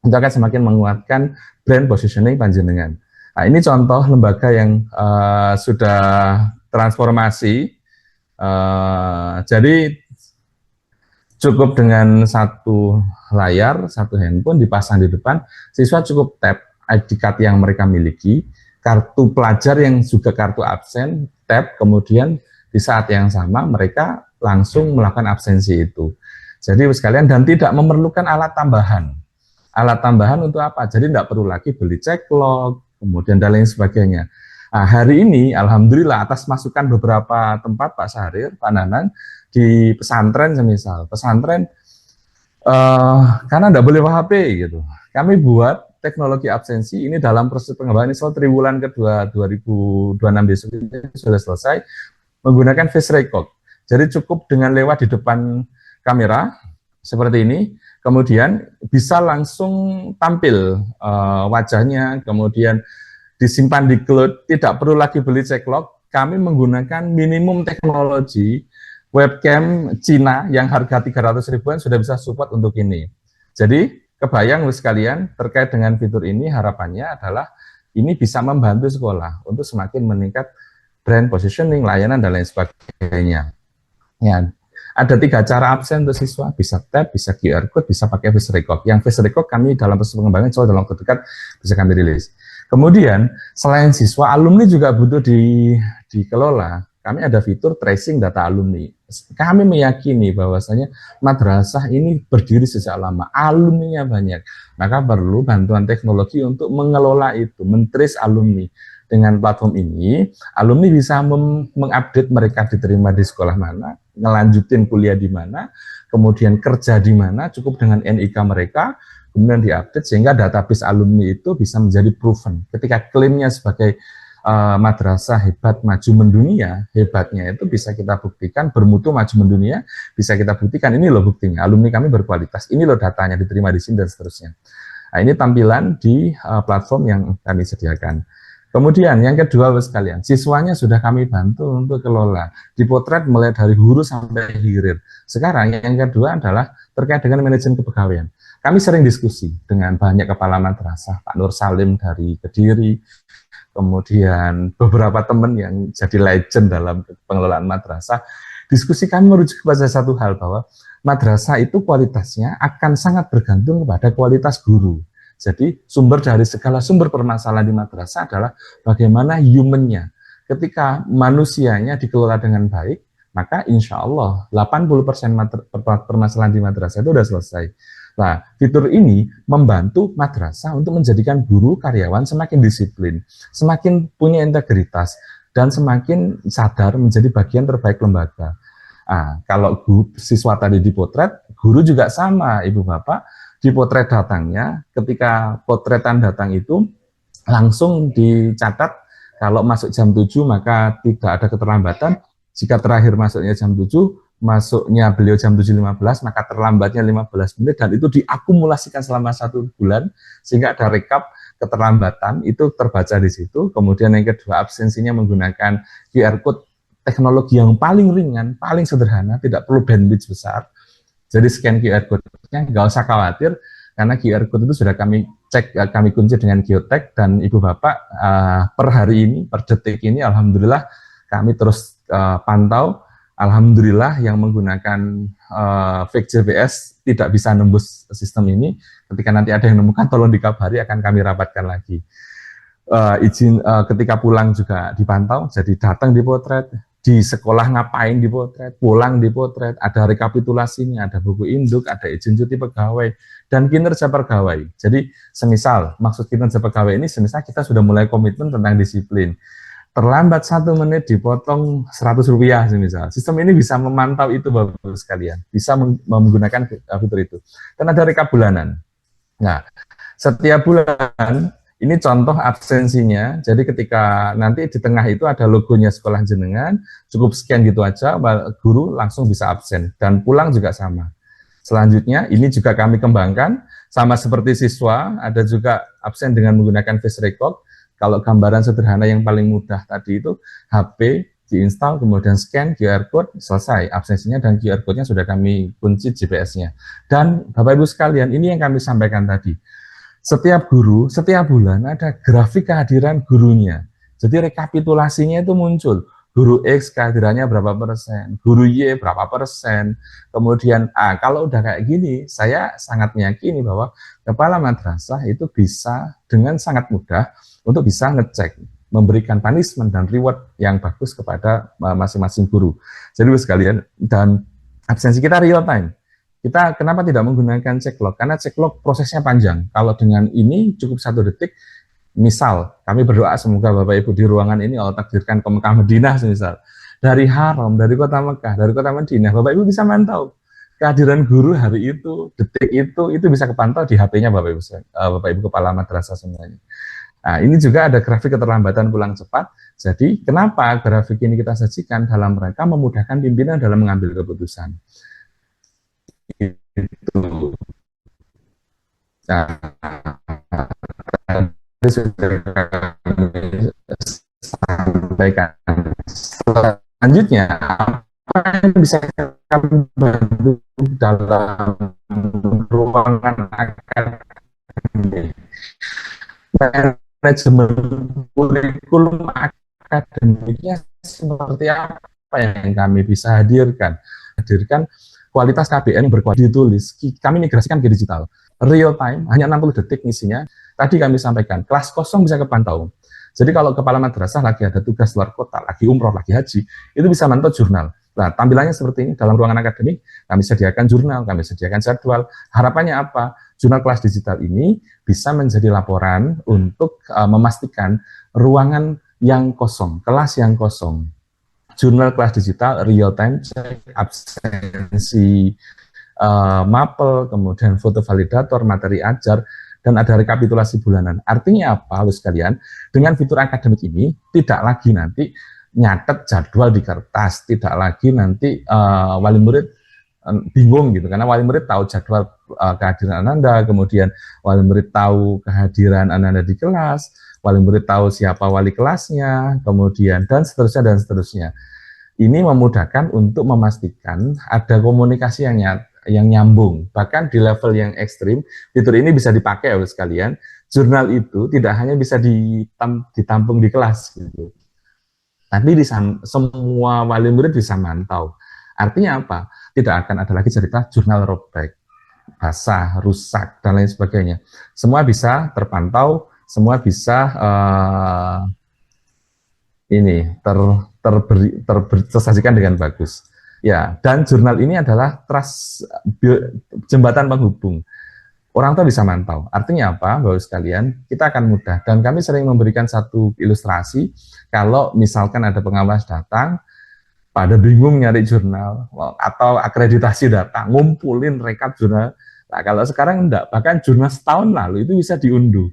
Itu akan semakin menguatkan brand positioning panjenengan. Nah, ini contoh lembaga yang sudah transformasi. Jadi cukup dengan satu layar, satu handphone dipasang di depan, siswa cukup tap ID card yang mereka miliki, kartu pelajar yang juga kartu absen, tap, kemudian di saat yang sama mereka langsung melakukan absensi itu. Jadi sekalian, dan tidak memerlukan alat tambahan. Alat tambahan untuk apa? Jadi tidak perlu lagi beli ceklo, kemudian dan lain sebagainya. Nah, hari ini alhamdulillah atas masukan beberapa tempat Pak Syahrir, Pak Nanang, di pesantren semisal, pesantren karena tidak boleh WHP gitu. Kami buat teknologi absensi ini dalam proses pengembangan ini triwulan kedua 2026 besok ini sudah selesai menggunakan face record. Jadi cukup dengan lewat di depan kamera seperti ini, kemudian bisa langsung tampil wajahnya, kemudian disimpan di cloud, tidak perlu lagi beli ceklock. Kami menggunakan minimum teknologi webcam Cina yang harga 300 ribuan sudah bisa support untuk ini. Jadi kebayang sekalian terkait dengan fitur ini, harapannya adalah ini bisa membantu sekolah untuk semakin meningkat brand positioning, layanan dan lain sebagainya. Ya, ada 3 cara absen untuk siswa, bisa tap, bisa QR code, bisa pakai face record. Yang face record kami dalam proses pengembangan, insya Allah dalam waktu dekat bisa kami rilis. Kemudian selain siswa, alumni juga butuh dikelola. Kami ada fitur tracing data alumni. Kami meyakini bahwasanya madrasah ini berdiri sejak lama, alumninya banyak. Maka perlu bantuan teknologi untuk mengelola itu, mentrace alumni. Dengan platform ini, alumni bisa mengupdate mereka diterima di sekolah mana, ngelanjutin kuliah di mana, kemudian kerja di mana, cukup dengan NIK mereka, kemudian diupdate sehingga database alumni itu bisa menjadi proven. Ketika klaimnya sebagai madrasah hebat maju mendunia, hebatnya itu bisa kita buktikan, bermutu maju mendunia, bisa kita buktikan, ini loh buktinya, alumni kami berkualitas, ini loh datanya diterima di sini dan seterusnya. Nah, ini tampilan di platform yang kami sediakan. Kemudian yang kedua sekalian, siswanya sudah kami bantu untuk kelola, dipotret mulai dari hulu sampai hilir. Sekarang yang kedua adalah terkait dengan manajemen kepegawaian. Kami sering diskusi dengan banyak kepala madrasah, Pak Nur Salim dari Kediri, kemudian beberapa teman yang jadi legend dalam pengelolaan madrasah. Diskusi kami merujuk kepada satu hal, bahwa madrasah itu kualitasnya akan sangat bergantung kepada kualitas guru. Jadi sumber dari segala sumber permasalahan di madrasah adalah bagaimana human-nya. Ketika manusianya dikelola dengan baik, maka insya Allah 80% permasalahan di madrasah itu sudah selesai. Nah, fitur ini membantu madrasah untuk menjadikan guru karyawan semakin disiplin, semakin punya integritas, dan semakin sadar menjadi bagian terbaik lembaga. Nah, kalau siswa tadi dipotret, guru juga sama, Ibu Bapak, dipotret datangnya, ketika potretan datang itu langsung dicatat, kalau masuk jam 7 maka tidak ada keterlambatan, jika terakhir masuknya jam 7, masuknya beliau jam 7.15, maka terlambatnya 15 menit, dan itu diakumulasikan selama 1 bulan, sehingga ada rekap keterlambatan, itu terbaca di situ. Kemudian yang kedua, absensinya menggunakan QR code, teknologi yang paling ringan, paling sederhana, tidak perlu bandwidth besar. Jadi scan QR code-nya, nggak usah khawatir, karena QR code itu sudah kami cek, kami kunci dengan geotag, dan Ibu Bapak per hari ini, per detik ini, alhamdulillah kami terus pantau. Alhamdulillah yang menggunakan fake GPS tidak bisa nembus sistem ini. Ketika nanti ada yang menemukan, tolong dikabari, akan kami rapatkan lagi. Ketika pulang juga dipantau, jadi datang dipotret, di sekolah ngapain dipotret, pulang dipotret, ada rekapitulasinya, ada buku induk, ada izin cuti pegawai, dan kinerja pegawai. Jadi semisal, maksud kinerja pegawai ini, semisal kita sudah mulai komitmen tentang disiplin, terlambat 1 menit dipotong 100 rupiah semisal. Sistem ini bisa memantau itu Bapak sekalian, bisa menggunakan fitur itu. Dan ada rekap bulanan. Nah, setiap bulan, ini contoh absensinya, jadi ketika nanti di tengah itu ada logonya sekolah jenengan, cukup scan gitu aja, guru langsung bisa absen, dan pulang juga sama. Selanjutnya, ini juga kami kembangkan, sama seperti siswa, ada juga absen dengan menggunakan face record. Kalau gambaran sederhana yang paling mudah tadi itu HP diinstal, kemudian scan QR code, selesai absensinya dan QR code-nya sudah kami kunci GPS-nya. Dan Bapak Ibu sekalian, ini yang kami sampaikan tadi. Setiap guru, setiap bulan ada grafik kehadiran gurunya. Jadi rekapitulasinya itu muncul. Guru X kehadirannya berapa persen, guru Y berapa persen. Kemudian kalau udah kayak gini, saya sangat meyakini bahwa kepala madrasah itu bisa dengan sangat mudah untuk bisa ngecek, memberikan punishment dan reward yang bagus kepada masing-masing guru. Jadi sekalian, dan absensi kita real time. Kita kenapa tidak menggunakan cekklog? Karena cekklog prosesnya panjang. Kalau dengan ini cukup 1 detik. Misal, kami berdoa semoga Bapak Ibu di ruangan ini Allah takdirkan ke Mekah Madinah misal. Dari Haram, dari kota Mekah, dari kota Madinah, Bapak Ibu bisa mantau kehadiran guru hari itu, detik itu bisa kepantau di HP-nya Bapak Ibu kepala madrasah semuanya. Nah, ini juga ada grafik keterlambatan pulang cepat. Jadi, kenapa grafik ini kita sajikan dalam rangka memudahkan pimpinan dalam mengambil keputusan. Itu. Nah, sudah kami sampaikan. Selanjutnya, apa yang bisa kami bantu dalam ruangan akademik? Manajemen kurikulum akademiknya seperti apa yang kami bisa hadirkan? Hadirkan kualitas KBN yang berkualitas ditulis, kami migrasikan ke digital. Real time, hanya 60 detik ngisinya. Tadi kami sampaikan, kelas kosong bisa kepantau. Jadi kalau kepala madrasah lagi ada tugas luar kota, lagi umroh, lagi haji, itu bisa mantau jurnal. Nah, tampilannya seperti ini, dalam ruangan akademik, kami sediakan jurnal, kami sediakan jadwal. Harapannya apa? Jurnal kelas digital ini bisa menjadi laporan untuk memastikan ruangan yang kosong, kelas yang kosong. Jurnal kelas digital, real time check, absensi, mapel, kemudian foto validator, materi ajar, dan ada rekapitulasi bulanan. Artinya apa, Bapak sekalian? Dengan fitur akademik ini, tidak lagi nanti nyatet jadwal di kertas, tidak lagi nanti wali murid bingung gitu, karena wali murid tahu jadwal kehadiran Ananda, kemudian wali murid tahu kehadiran Ananda di kelas, wali murid tahu siapa wali kelasnya, kemudian dan seterusnya. Ini memudahkan untuk memastikan ada komunikasi yang nyambung. Bahkan di level yang ekstrim, fitur ini bisa dipakai oleh sekalian. Jurnal itu tidak hanya bisa ditampung di kelas, gitu, tapi semua wali murid bisa mantau. Artinya apa? Tidak akan ada lagi cerita jurnal robek, basah, rusak, dan lain sebagainya. Semua bisa terpantau, semua bisa tersajikan dengan bagus. Ya, dan jurnal ini adalah jembatan penghubung. Orang tua bisa mantau. Artinya apa, Bapak sekalian? Kita akan mudah. Dan kami sering memberikan satu ilustrasi, kalau misalkan ada pengawas datang, pada bingung nyari jurnal, atau akreditasi datang, ngumpulin rekap jurnal. Nah, kalau sekarang enggak, bahkan jurnal setahun lalu itu bisa diunduh.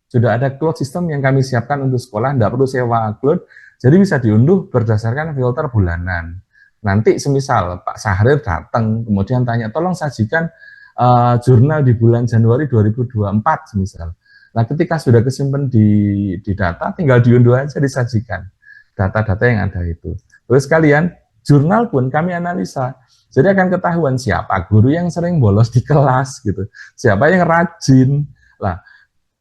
Sudah ada cloud system yang kami siapkan untuk sekolah, enggak perlu sewa cloud, jadi bisa diunduh berdasarkan filter bulanan. Nanti semisal Pak Sahrir datang, kemudian tanya, tolong sajikan jurnal di bulan Januari 2024 semisal. Nah, ketika sudah kesimpan di data, tinggal diunduh aja, disajikan data-data yang ada itu. Terus kalian, jurnal pun kami analisa. Jadi akan ketahuan siapa guru yang sering bolos di kelas, gitu. Siapa yang rajin. Lah,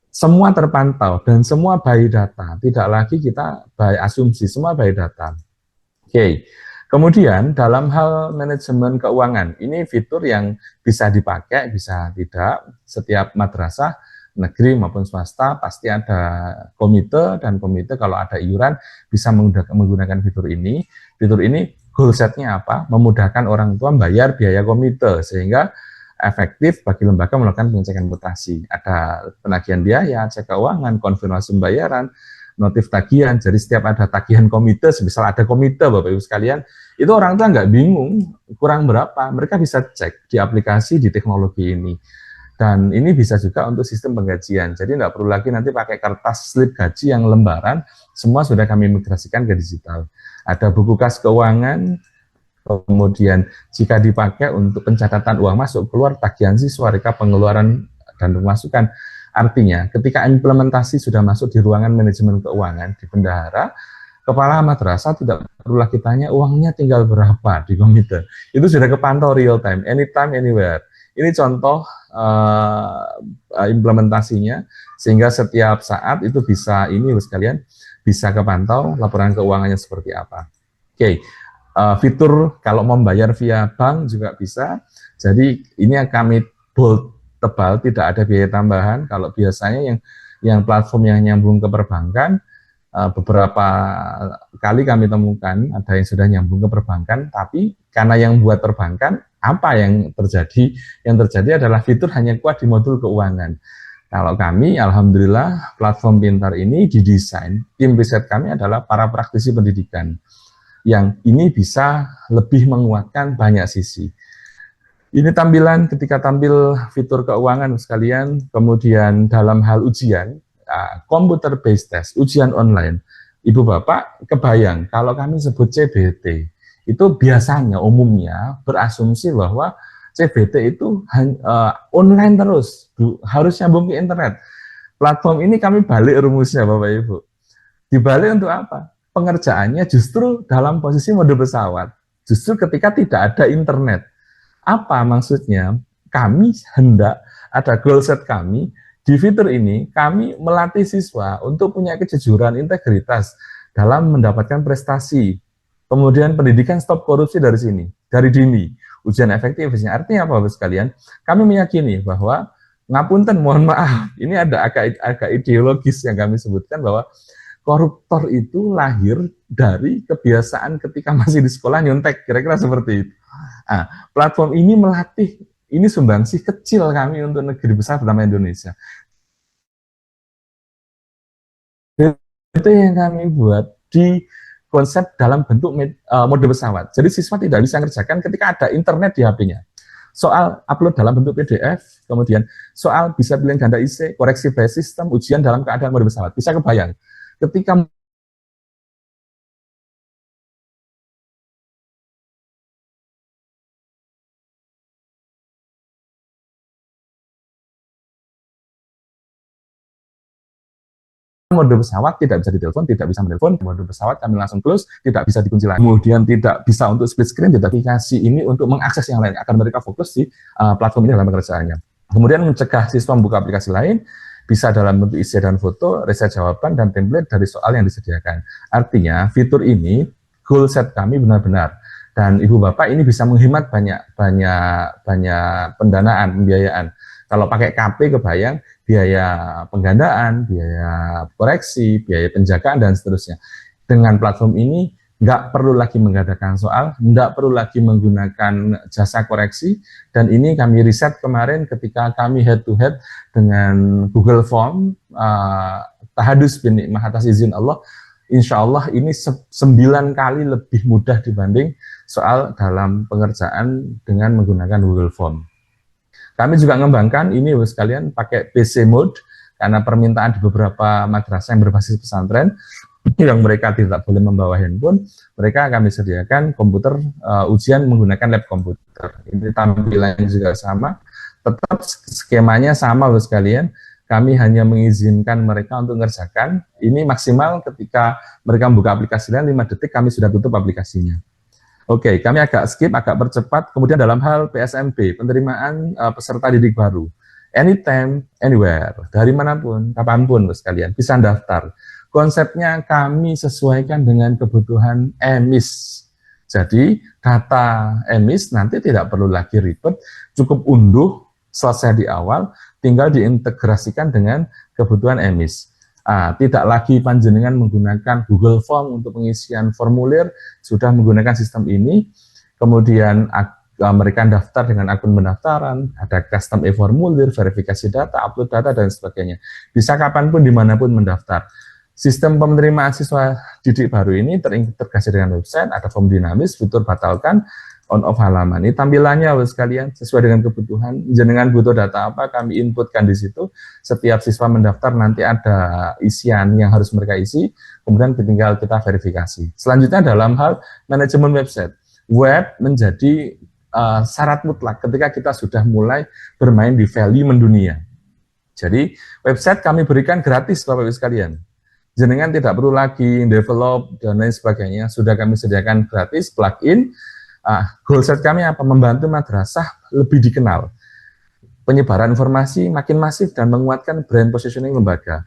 semua terpantau dan semua by data. Tidak lagi kita by asumsi, semua by data. Oke. Kemudian dalam hal manajemen keuangan, ini fitur yang bisa dipakai, bisa tidak. Setiap madrasah, negeri maupun swasta, pasti ada komite, dan komite kalau ada iuran bisa menggunakan fitur ini. Fitur ini goal setnya apa? Memudahkan orang tua membayar biaya komite, sehingga efektif bagi lembaga melakukan pengecekan mutasi. Ada penagihan biaya, cek keuangan, konfirmasi pembayaran, notif tagihan. Jadi setiap ada tagihan komite, misal ada komite Bapak Ibu sekalian, itu orang tua nggak bingung kurang berapa, mereka bisa cek di aplikasi, di teknologi ini. Dan ini bisa juga untuk sistem penggajian, jadi nggak perlu lagi nanti pakai kertas slip gaji yang lembaran, semua sudah kami migrasikan ke digital. Ada buku kas keuangan, kemudian jika dipakai untuk pencatatan uang masuk keluar, tagihan siswa, rekap pengeluaran dan pemasukan, Artinya, ketika implementasi sudah masuk di ruangan manajemen keuangan di bendahara, kepala madrasah tidak perlu lagi tanya uangnya tinggal berapa di komite. Itu sudah kepantau real time, anytime, anywhere. Ini contoh implementasinya, sehingga setiap saat itu bisa sekalian bisa kepantau laporan keuangannya seperti apa. Oke, fitur kalau membayar via bank juga bisa. Jadi ini yang kami bold tebal, tidak ada biaya tambahan. Kalau biasanya yang platform yang nyambung ke perbankan, beberapa kali kami temukan ada yang sudah nyambung ke perbankan, tapi karena yang buat perbankan, apa yang terjadi? Yang terjadi adalah fitur hanya kuat di modul keuangan. Kalau kami, alhamdulillah, platform pintar ini didesain, tim riset kami adalah para praktisi pendidikan, yang ini bisa lebih menguatkan banyak sisi. Ini tampilan ketika tampil fitur keuangan sekalian, kemudian dalam hal ujian, computer based test, ujian online. Ibu Bapak kebayang, kalau kami sebut CBT, itu biasanya umumnya berasumsi bahwa CBT itu online terus, harus nyambung ke internet. Platform ini kami balik rumusnya Bapak Ibu. Dibalik untuk apa? Pengerjaannya justru dalam posisi mode pesawat, justru ketika tidak ada internet. Apa maksudnya? Kami hendak ada goal set kami, di fitur ini kami melatih siswa untuk punya kejujuran, integritas dalam mendapatkan prestasi. Kemudian pendidikan stop korupsi dari sini, dari dini, ujian efektifnya. Artinya apa Bapak sekalian? Kami meyakini bahwa, ngapunten mohon maaf, ini ada agak ideologis yang kami sebutkan bahwa koruptor itu lahir dari kebiasaan ketika masih di sekolah nyontek, kira-kira seperti itu. Nah, platform ini melatih, ini sumbangsih kecil kami untuk negeri besar bernama Indonesia. Itu yang kami buat di konsep dalam bentuk mode pesawat. Jadi siswa tidak bisa mengerjakan ketika ada internet di HP-nya. Soal upload dalam bentuk PDF, kemudian soal bisa pilihan ganda IC, koreksi bias sistem, ujian dalam keadaan mode pesawat. Bisa kebayang, ketika mode pesawat tidak bisa ditelepon, tidak bisa menelpon, mode pesawat kami langsung close, tidak bisa dikunci lagi. Kemudian tidak bisa untuk split screen, tidak aplikasi ini untuk mengakses yang lain, agar mereka fokus di platform ini dalam pekerjaannya. Kemudian mencegah siswa membuka aplikasi lain, bisa dalam bentuk isi dan foto, riset jawaban, dan template dari soal yang disediakan. Artinya, fitur ini, goal set kami benar-benar. Dan Ibu Bapak ini bisa menghemat banyak pendanaan, pembiayaan. Kalau pakai KP kebayang, biaya penggandaan, biaya koreksi, biaya penjagaan, dan seterusnya. Dengan platform ini, nggak perlu lagi mengadakan soal, nggak perlu lagi menggunakan jasa koreksi, dan ini kami riset kemarin ketika kami head-to-head dengan Google Form, tahadus bin nikmah atas izin Allah, insya Allah ini 9 kali lebih mudah dibanding soal dalam pengerjaan dengan menggunakan Google Form. Kami juga mengembangkan ini sekalian pakai PC mode, karena permintaan di beberapa madrasah yang berbasis pesantren, yang mereka tidak boleh membawa handphone, mereka kami sediakan komputer ujian menggunakan lab komputer. Ini tampilannya juga sama, tetap skemanya sama Bapak sekalian, kami hanya mengizinkan mereka untuk mengerjakan, ini maksimal ketika mereka membuka aplikasi lain 5 detik kami sudah tutup aplikasinya. Oke, kami agak skip, agak percepat. Kemudian dalam hal PSMB, penerimaan peserta didik baru, anytime, anywhere, dari manapun, kapanpun sekalian, bisa daftar. Konsepnya kami sesuaikan dengan kebutuhan emis. Jadi data emis nanti tidak perlu lagi ribet, cukup unduh, selesai di awal, tinggal diintegrasikan dengan kebutuhan emis. Tidak lagi panjenengan menggunakan Google Form untuk pengisian formulir, sudah menggunakan sistem ini, kemudian mereka daftar dengan akun pendaftaran, ada custom e-formulir, verifikasi data, upload data, dan sebagainya. Bisa kapanpun, dimanapun mendaftar. Sistem penerimaan siswa didik baru ini terintegrasi dengan website, ada form dinamis, fitur batalkan, on-off halaman. Ini tampilannya sekalian sesuai dengan kebutuhan. Jenengan butuh data apa, kami inputkan di situ. Setiap siswa mendaftar nanti ada isian yang harus mereka isi, kemudian tinggal kita verifikasi. Selanjutnya dalam hal manajemen website. Web menjadi syarat mutlak ketika kita sudah mulai bermain di value mendunia. Jadi website kami berikan gratis Bapak Ibu sekalian. Jenengan tidak perlu lagi develop dan lain sebagainya, sudah kami sediakan gratis plugin. Goal set kami apa? Membantu madrasah lebih dikenal, penyebaran informasi makin masif dan menguatkan brand positioning lembaga.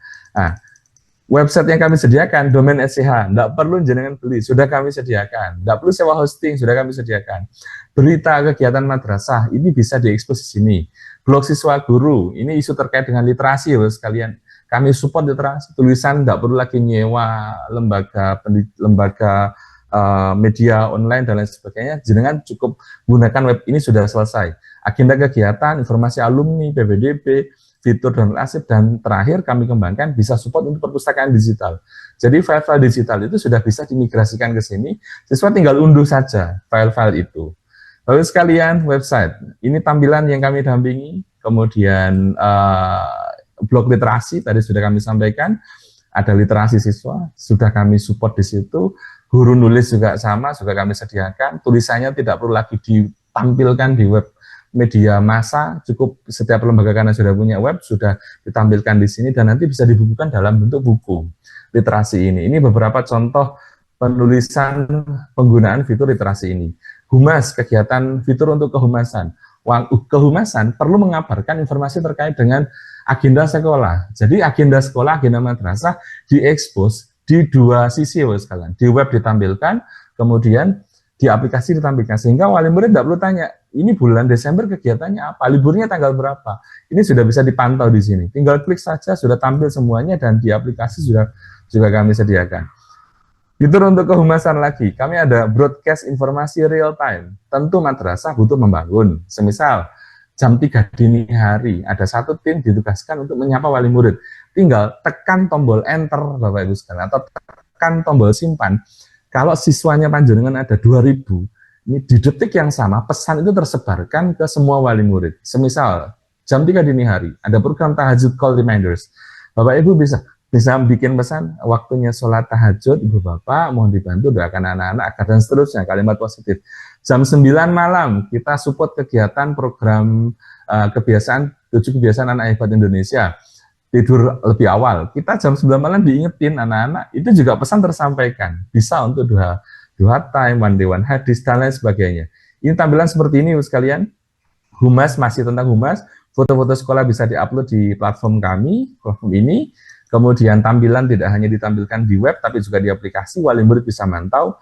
Website yang kami sediakan, domain SCH, tidak perlu jenengan beli, sudah kami sediakan. Tidak perlu sewa hosting, sudah kami sediakan. Berita kegiatan madrasah, ini bisa diekspos di sini. Blog siswa guru, ini isu terkait dengan literasi ya sekalian. Kami support literasi, tulisan tidak perlu lagi nyewa lembaga media online dan lain sebagainya. Jenengan cukup gunakan web ini sudah selesai. Agenda kegiatan, informasi alumni, PBDB, fitur dan arsip, dan terakhir kami kembangkan bisa support untuk perpustakaan digital. Jadi file-file digital itu sudah bisa dimigrasikan ke sini, siswa tinggal unduh saja file-file itu. Lalu sekalian website, ini tampilan yang kami dampingi, kemudian blog literasi tadi sudah kami sampaikan, ada literasi siswa, sudah kami support di situ, guru nulis juga sama, juga kami sediakan, tulisannya tidak perlu lagi ditampilkan di web media massa, cukup setiap lembaga karena sudah punya web, sudah ditampilkan di sini, dan nanti bisa dibukukan dalam bentuk buku literasi ini. Ini beberapa contoh penulisan penggunaan fitur literasi ini. Humas, kegiatan fitur untuk kehumasan. Kehumasan perlu mengabarkan informasi terkait dengan agenda sekolah. Jadi agenda sekolah, agenda madrasah diekspos di dua sisi sekalian. Di web ditampilkan, kemudian di aplikasi ditampilkan. Sehingga wali murid tidak perlu tanya, ini bulan Desember kegiatannya apa, liburnya tanggal berapa. Ini sudah bisa dipantau di sini. Tinggal klik saja, sudah tampil semuanya, dan di aplikasi juga kami sediakan. Fitur untuk kehumasan lagi, kami ada broadcast informasi real time. Tentu madrasah butuh membangun. Semisal, jam 3 dini hari, ada satu tim ditugaskan untuk menyapa wali murid. Tinggal tekan tombol enter, Bapak Ibu sekalian, atau tekan tombol simpan. Kalau siswanya panjenengan ada 2.000, ini di detik yang sama, pesan itu tersebarkan ke semua wali murid. Semisal, jam 3 dini hari, ada program tahajud call reminders. Bapak Ibu bisa bikin pesan, waktunya sholat tahajud, Ibu Bapak, mohon dibantu doakan anak-anak, agar dan seterusnya, kalimat positif. Jam 9 malam, kita support kegiatan program 7 kebiasaan anak hebat Indonesia. Tidur lebih awal, kita jam 9 malam diingetin anak-anak, itu juga pesan tersampaikan. Bisa untuk dua time, one day, one hadis, dan lain sebagainya. Ini tampilan seperti ini, sekalian. Humas, masih tentang humas, foto-foto sekolah bisa diupload di platform kami, platform ini. Kemudian tampilan tidak hanya ditampilkan di web, tapi juga di aplikasi, wali murid bisa mantau.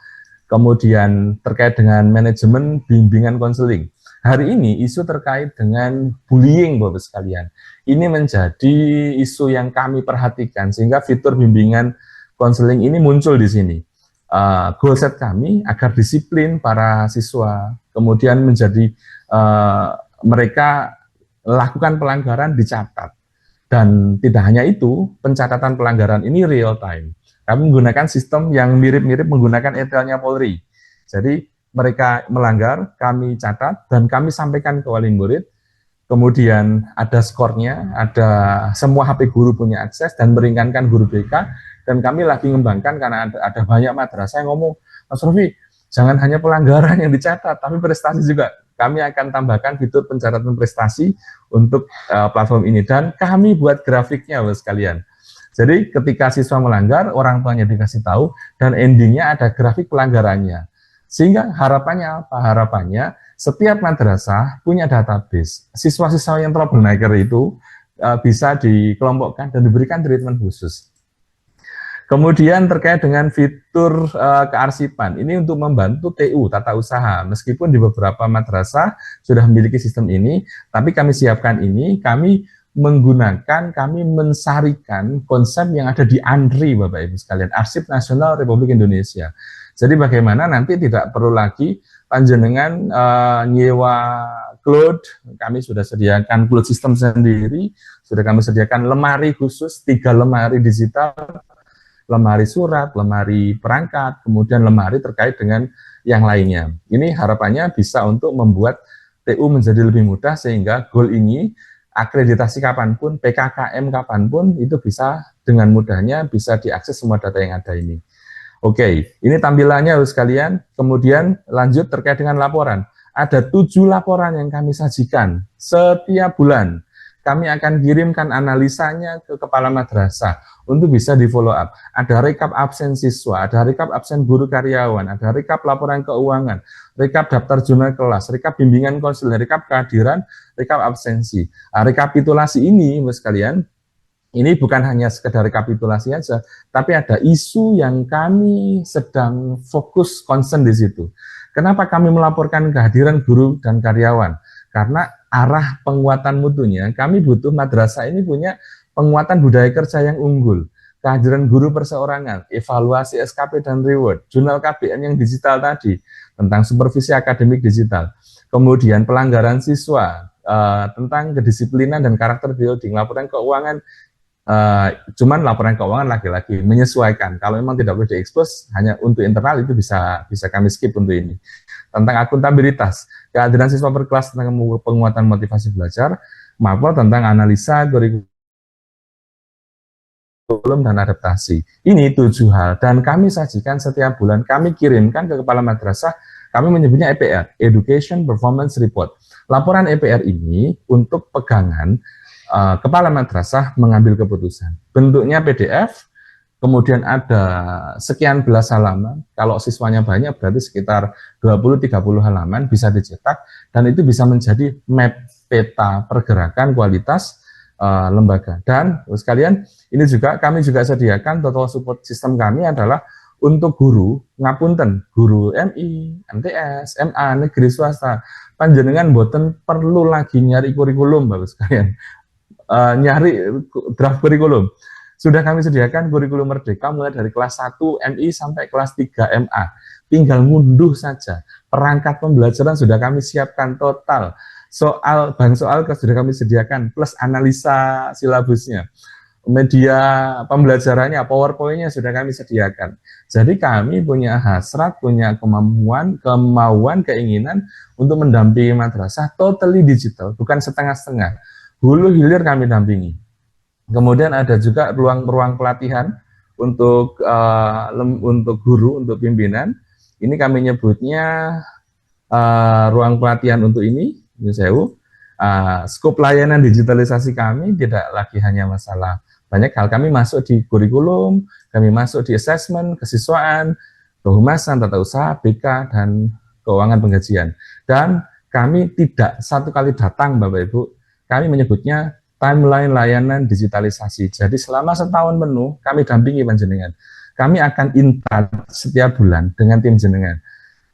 Kemudian terkait dengan manajemen bimbingan konseling. Hari ini isu terkait dengan bullying, Bapak sekalian. Ini menjadi isu yang kami perhatikan, sehingga fitur bimbingan konseling ini muncul di sini. Goal set kami agar disiplin para siswa, kemudian menjadi mereka lakukan pelanggaran dicatat. Dan tidak hanya itu, pencatatan pelanggaran ini real time. Kami menggunakan sistem yang mirip-mirip menggunakan ETL-nya Polri. Jadi mereka melanggar, kami catat, dan kami sampaikan ke wali murid. Kemudian ada skornya, ada semua HP guru punya akses, dan meringankan guru BK. Dan kami lagi mengembangkan karena ada banyak madrasah yang ngomong, Mas Rofi, jangan hanya pelanggaran yang dicatat, tapi prestasi juga. Kami akan tambahkan fitur pencatatan prestasi untuk platform ini. Dan kami buat grafiknya, Bapak sekalian. Jadi ketika siswa melanggar, orang tuanya dikasih tahu, dan endingnya ada grafik pelanggarannya. Sehingga harapannya apa? Harapannya setiap madrasah punya database. Siswa-siswa yang troublemaker itu bisa dikelompokkan dan diberikan treatment khusus. Kemudian terkait dengan fitur kearsipan, ini untuk membantu TU, tata usaha. Meskipun di beberapa madrasah sudah memiliki sistem ini, tapi kami siapkan ini, kami mensarikan konsep yang ada di ANRI, Bapak Ibu sekalian, Arsip Nasional Republik Indonesia. Jadi bagaimana nanti tidak perlu lagi panjenengan nyewa cloud, kami sudah sediakan cloud system sendiri, sudah kami sediakan lemari khusus, 3 lemari digital, lemari surat, lemari perangkat, kemudian lemari terkait dengan yang lainnya. Ini harapannya bisa untuk membuat TU menjadi lebih mudah, sehingga goal ini akreditasi kapanpun, PKKM kapanpun, itu bisa dengan mudahnya bisa diakses semua data yang ada ini. Oke, ini tampilannya harus sekalian. Kemudian lanjut terkait dengan laporan. Ada 7 laporan yang kami sajikan setiap bulan. kami akan kirimkan analisanya ke kepala madrasah untuk bisa di follow up. Ada rekap absen siswa, ada rekap absen guru karyawan, ada rekap laporan keuangan, rekap daftar jurnal kelas, rekap bimbingan konseling, rekap kehadiran, rekap absensi. Nah, rekapitulasi ini, Mas sekalian, ini bukan hanya sekedar rekapitulasi aja, tapi ada isu yang kami sedang fokus concern di situ. Kenapa kami melaporkan kehadiran guru dan karyawan? Karena arah penguatan mutunya, kami butuh madrasah ini punya penguatan budaya kerja yang unggul, kehadiran guru perseorangan, evaluasi SKP dan reward, jurnal KBM yang digital tadi, tentang supervisi akademik digital, kemudian pelanggaran siswa, tentang kedisiplinan dan karakter building, laporan keuangan. Cuman laporan keuangan lagi-lagi menyesuaikan. Kalau memang tidak boleh diekspos hanya untuk internal, itu bisa kami skip untuk ini. Tentang akuntabilitas, kehadiran siswa per kelas tentang penguatan motivasi belajar, maupun tentang analisa kurikulum dan adaptasi. Ini 7 hal, dan kami sajikan setiap bulan, kami kirimkan ke kepala madrasah, kami menyebutnya EPR, Education Performance Report. Laporan EPR ini untuk pegangan kepala madrasah mengambil keputusan. Bentuknya PDF, kemudian ada sekian belas halaman, kalau siswanya banyak berarti sekitar 20-30 halaman bisa dicetak, dan itu bisa menjadi map peta pergerakan kualitas lembaga. Dan sekalian, ini juga kami juga sediakan total support system kami adalah untuk guru, ngapunten, guru MI, MTS, MA, negeri swasta, panjenengan boten perlu lagi nyari kurikulum, Bapak sekalian, nyari draft kurikulum. Sudah kami sediakan kurikulum merdeka mulai dari kelas 1 MI sampai kelas 3 MA. Tinggal ngunduh saja. Perangkat pembelajaran sudah kami siapkan total. Bahan soal sudah kami sediakan, plus analisa silabusnya. Media pembelajarannya, PowerPoint-nya sudah kami sediakan. Jadi kami punya hasrat, punya kemauan, keinginan untuk mendampingi madrasah totally digital, bukan setengah-setengah. Hulu hilir kami dampingi. Kemudian ada juga ruang pelatihan untuk guru, untuk pimpinan. Ini kami nyebutnya ruang pelatihan untuk ini, skop layanan digitalisasi kami tidak lagi hanya masalah banyak hal. Kami masuk di kurikulum, kami masuk di assessment, kesiswaan, kehumasan, tata usaha, BK, dan keuangan penggajian. Dan kami tidak satu kali datang, Bapak Ibu, kami menyebutnya timeline layanan digitalisasi. Jadi selama setahun penuh kami dampingi panjenengan. Kami akan intat setiap bulan dengan tim jenengan.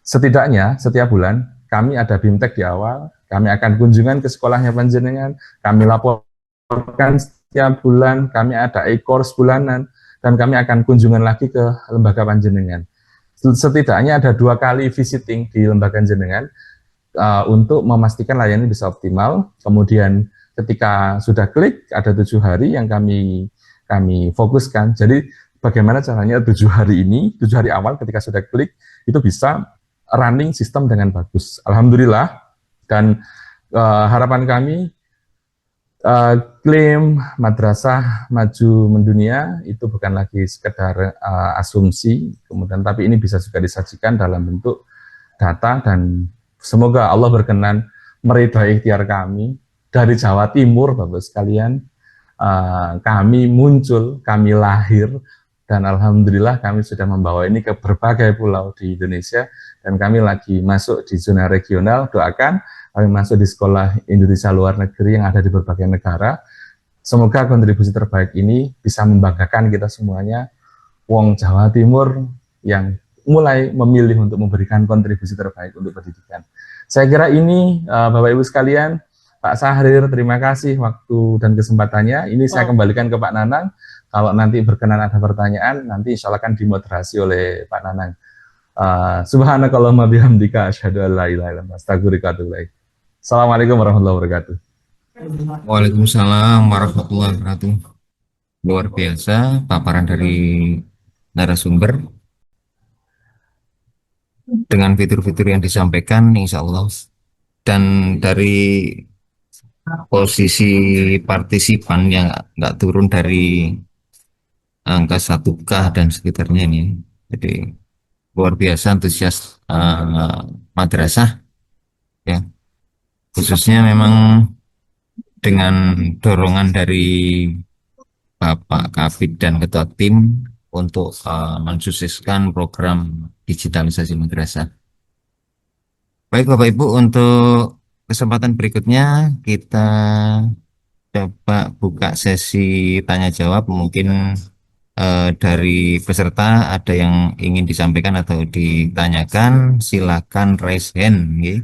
Setidaknya setiap bulan kami ada BIMTEK di awal, kami akan kunjungan ke sekolahnya panjenengan, kami laporkan setiap bulan, kami ada e-course bulanan, dan kami akan kunjungan lagi ke lembaga panjenengan. Setidaknya ada 2 kali visiting di lembaga panjenengan untuk memastikan layanan bisa optimal. Kemudian ketika sudah klik, ada 7 hari yang kami fokuskan. Jadi bagaimana caranya 7 hari ini, 7 hari awal ketika sudah klik, itu bisa running sistem dengan bagus. Alhamdulillah. Dan harapan kami, klaim madrasah maju mendunia itu bukan lagi sekedar asumsi, kemudian tapi ini bisa juga disajikan dalam bentuk data, dan semoga Allah berkenan meridhai ikhtiar kami. Dari Jawa Timur, Bapak sekalian, kami muncul, kami lahir, dan alhamdulillah kami sudah membawa ini ke berbagai pulau di Indonesia, dan kami lagi masuk di zona regional. Doakan kami masuk di sekolah Indonesia luar negeri yang ada di berbagai negara. Semoga kontribusi terbaik ini bisa membanggakan kita semuanya, wong Jawa Timur yang mulai memilih untuk memberikan kontribusi terbaik untuk pendidikan. Saya kira ini, Bapak Ibu sekalian, Pak Sahrir, terima kasih waktu dan kesempatannya. Ini saya kembalikan ke Pak Nanang. Kalau nanti berkenan ada pertanyaan, nanti insya Allah akan dimoderasi oleh Pak Nanang. Subhanakallahumma bihamdika asyhadu an la ilaha illa anta astaghfiruka wa atubu ilaik. Assalamualaikum warahmatullahi wabarakatuh. Waalaikumsalam warahmatullahi wabarakatuh. Luar biasa paparan dari narasumber dengan fitur-fitur yang disampaikan, insya Allah. Dan dari posisi partisipan yang nggak turun dari angka 1K dan sekitarnya ini, jadi luar biasa antusias madrasah ya, khususnya memang dengan dorongan dari Bapak Kabid dan Ketua Tim untuk mensukseskan program digitalisasi madrasah. Baik Bapak Ibu, untuk kesempatan berikutnya kita coba buka sesi tanya jawab. Mungkin dari peserta ada yang ingin disampaikan atau ditanyakan, silakan raise hand, nggih.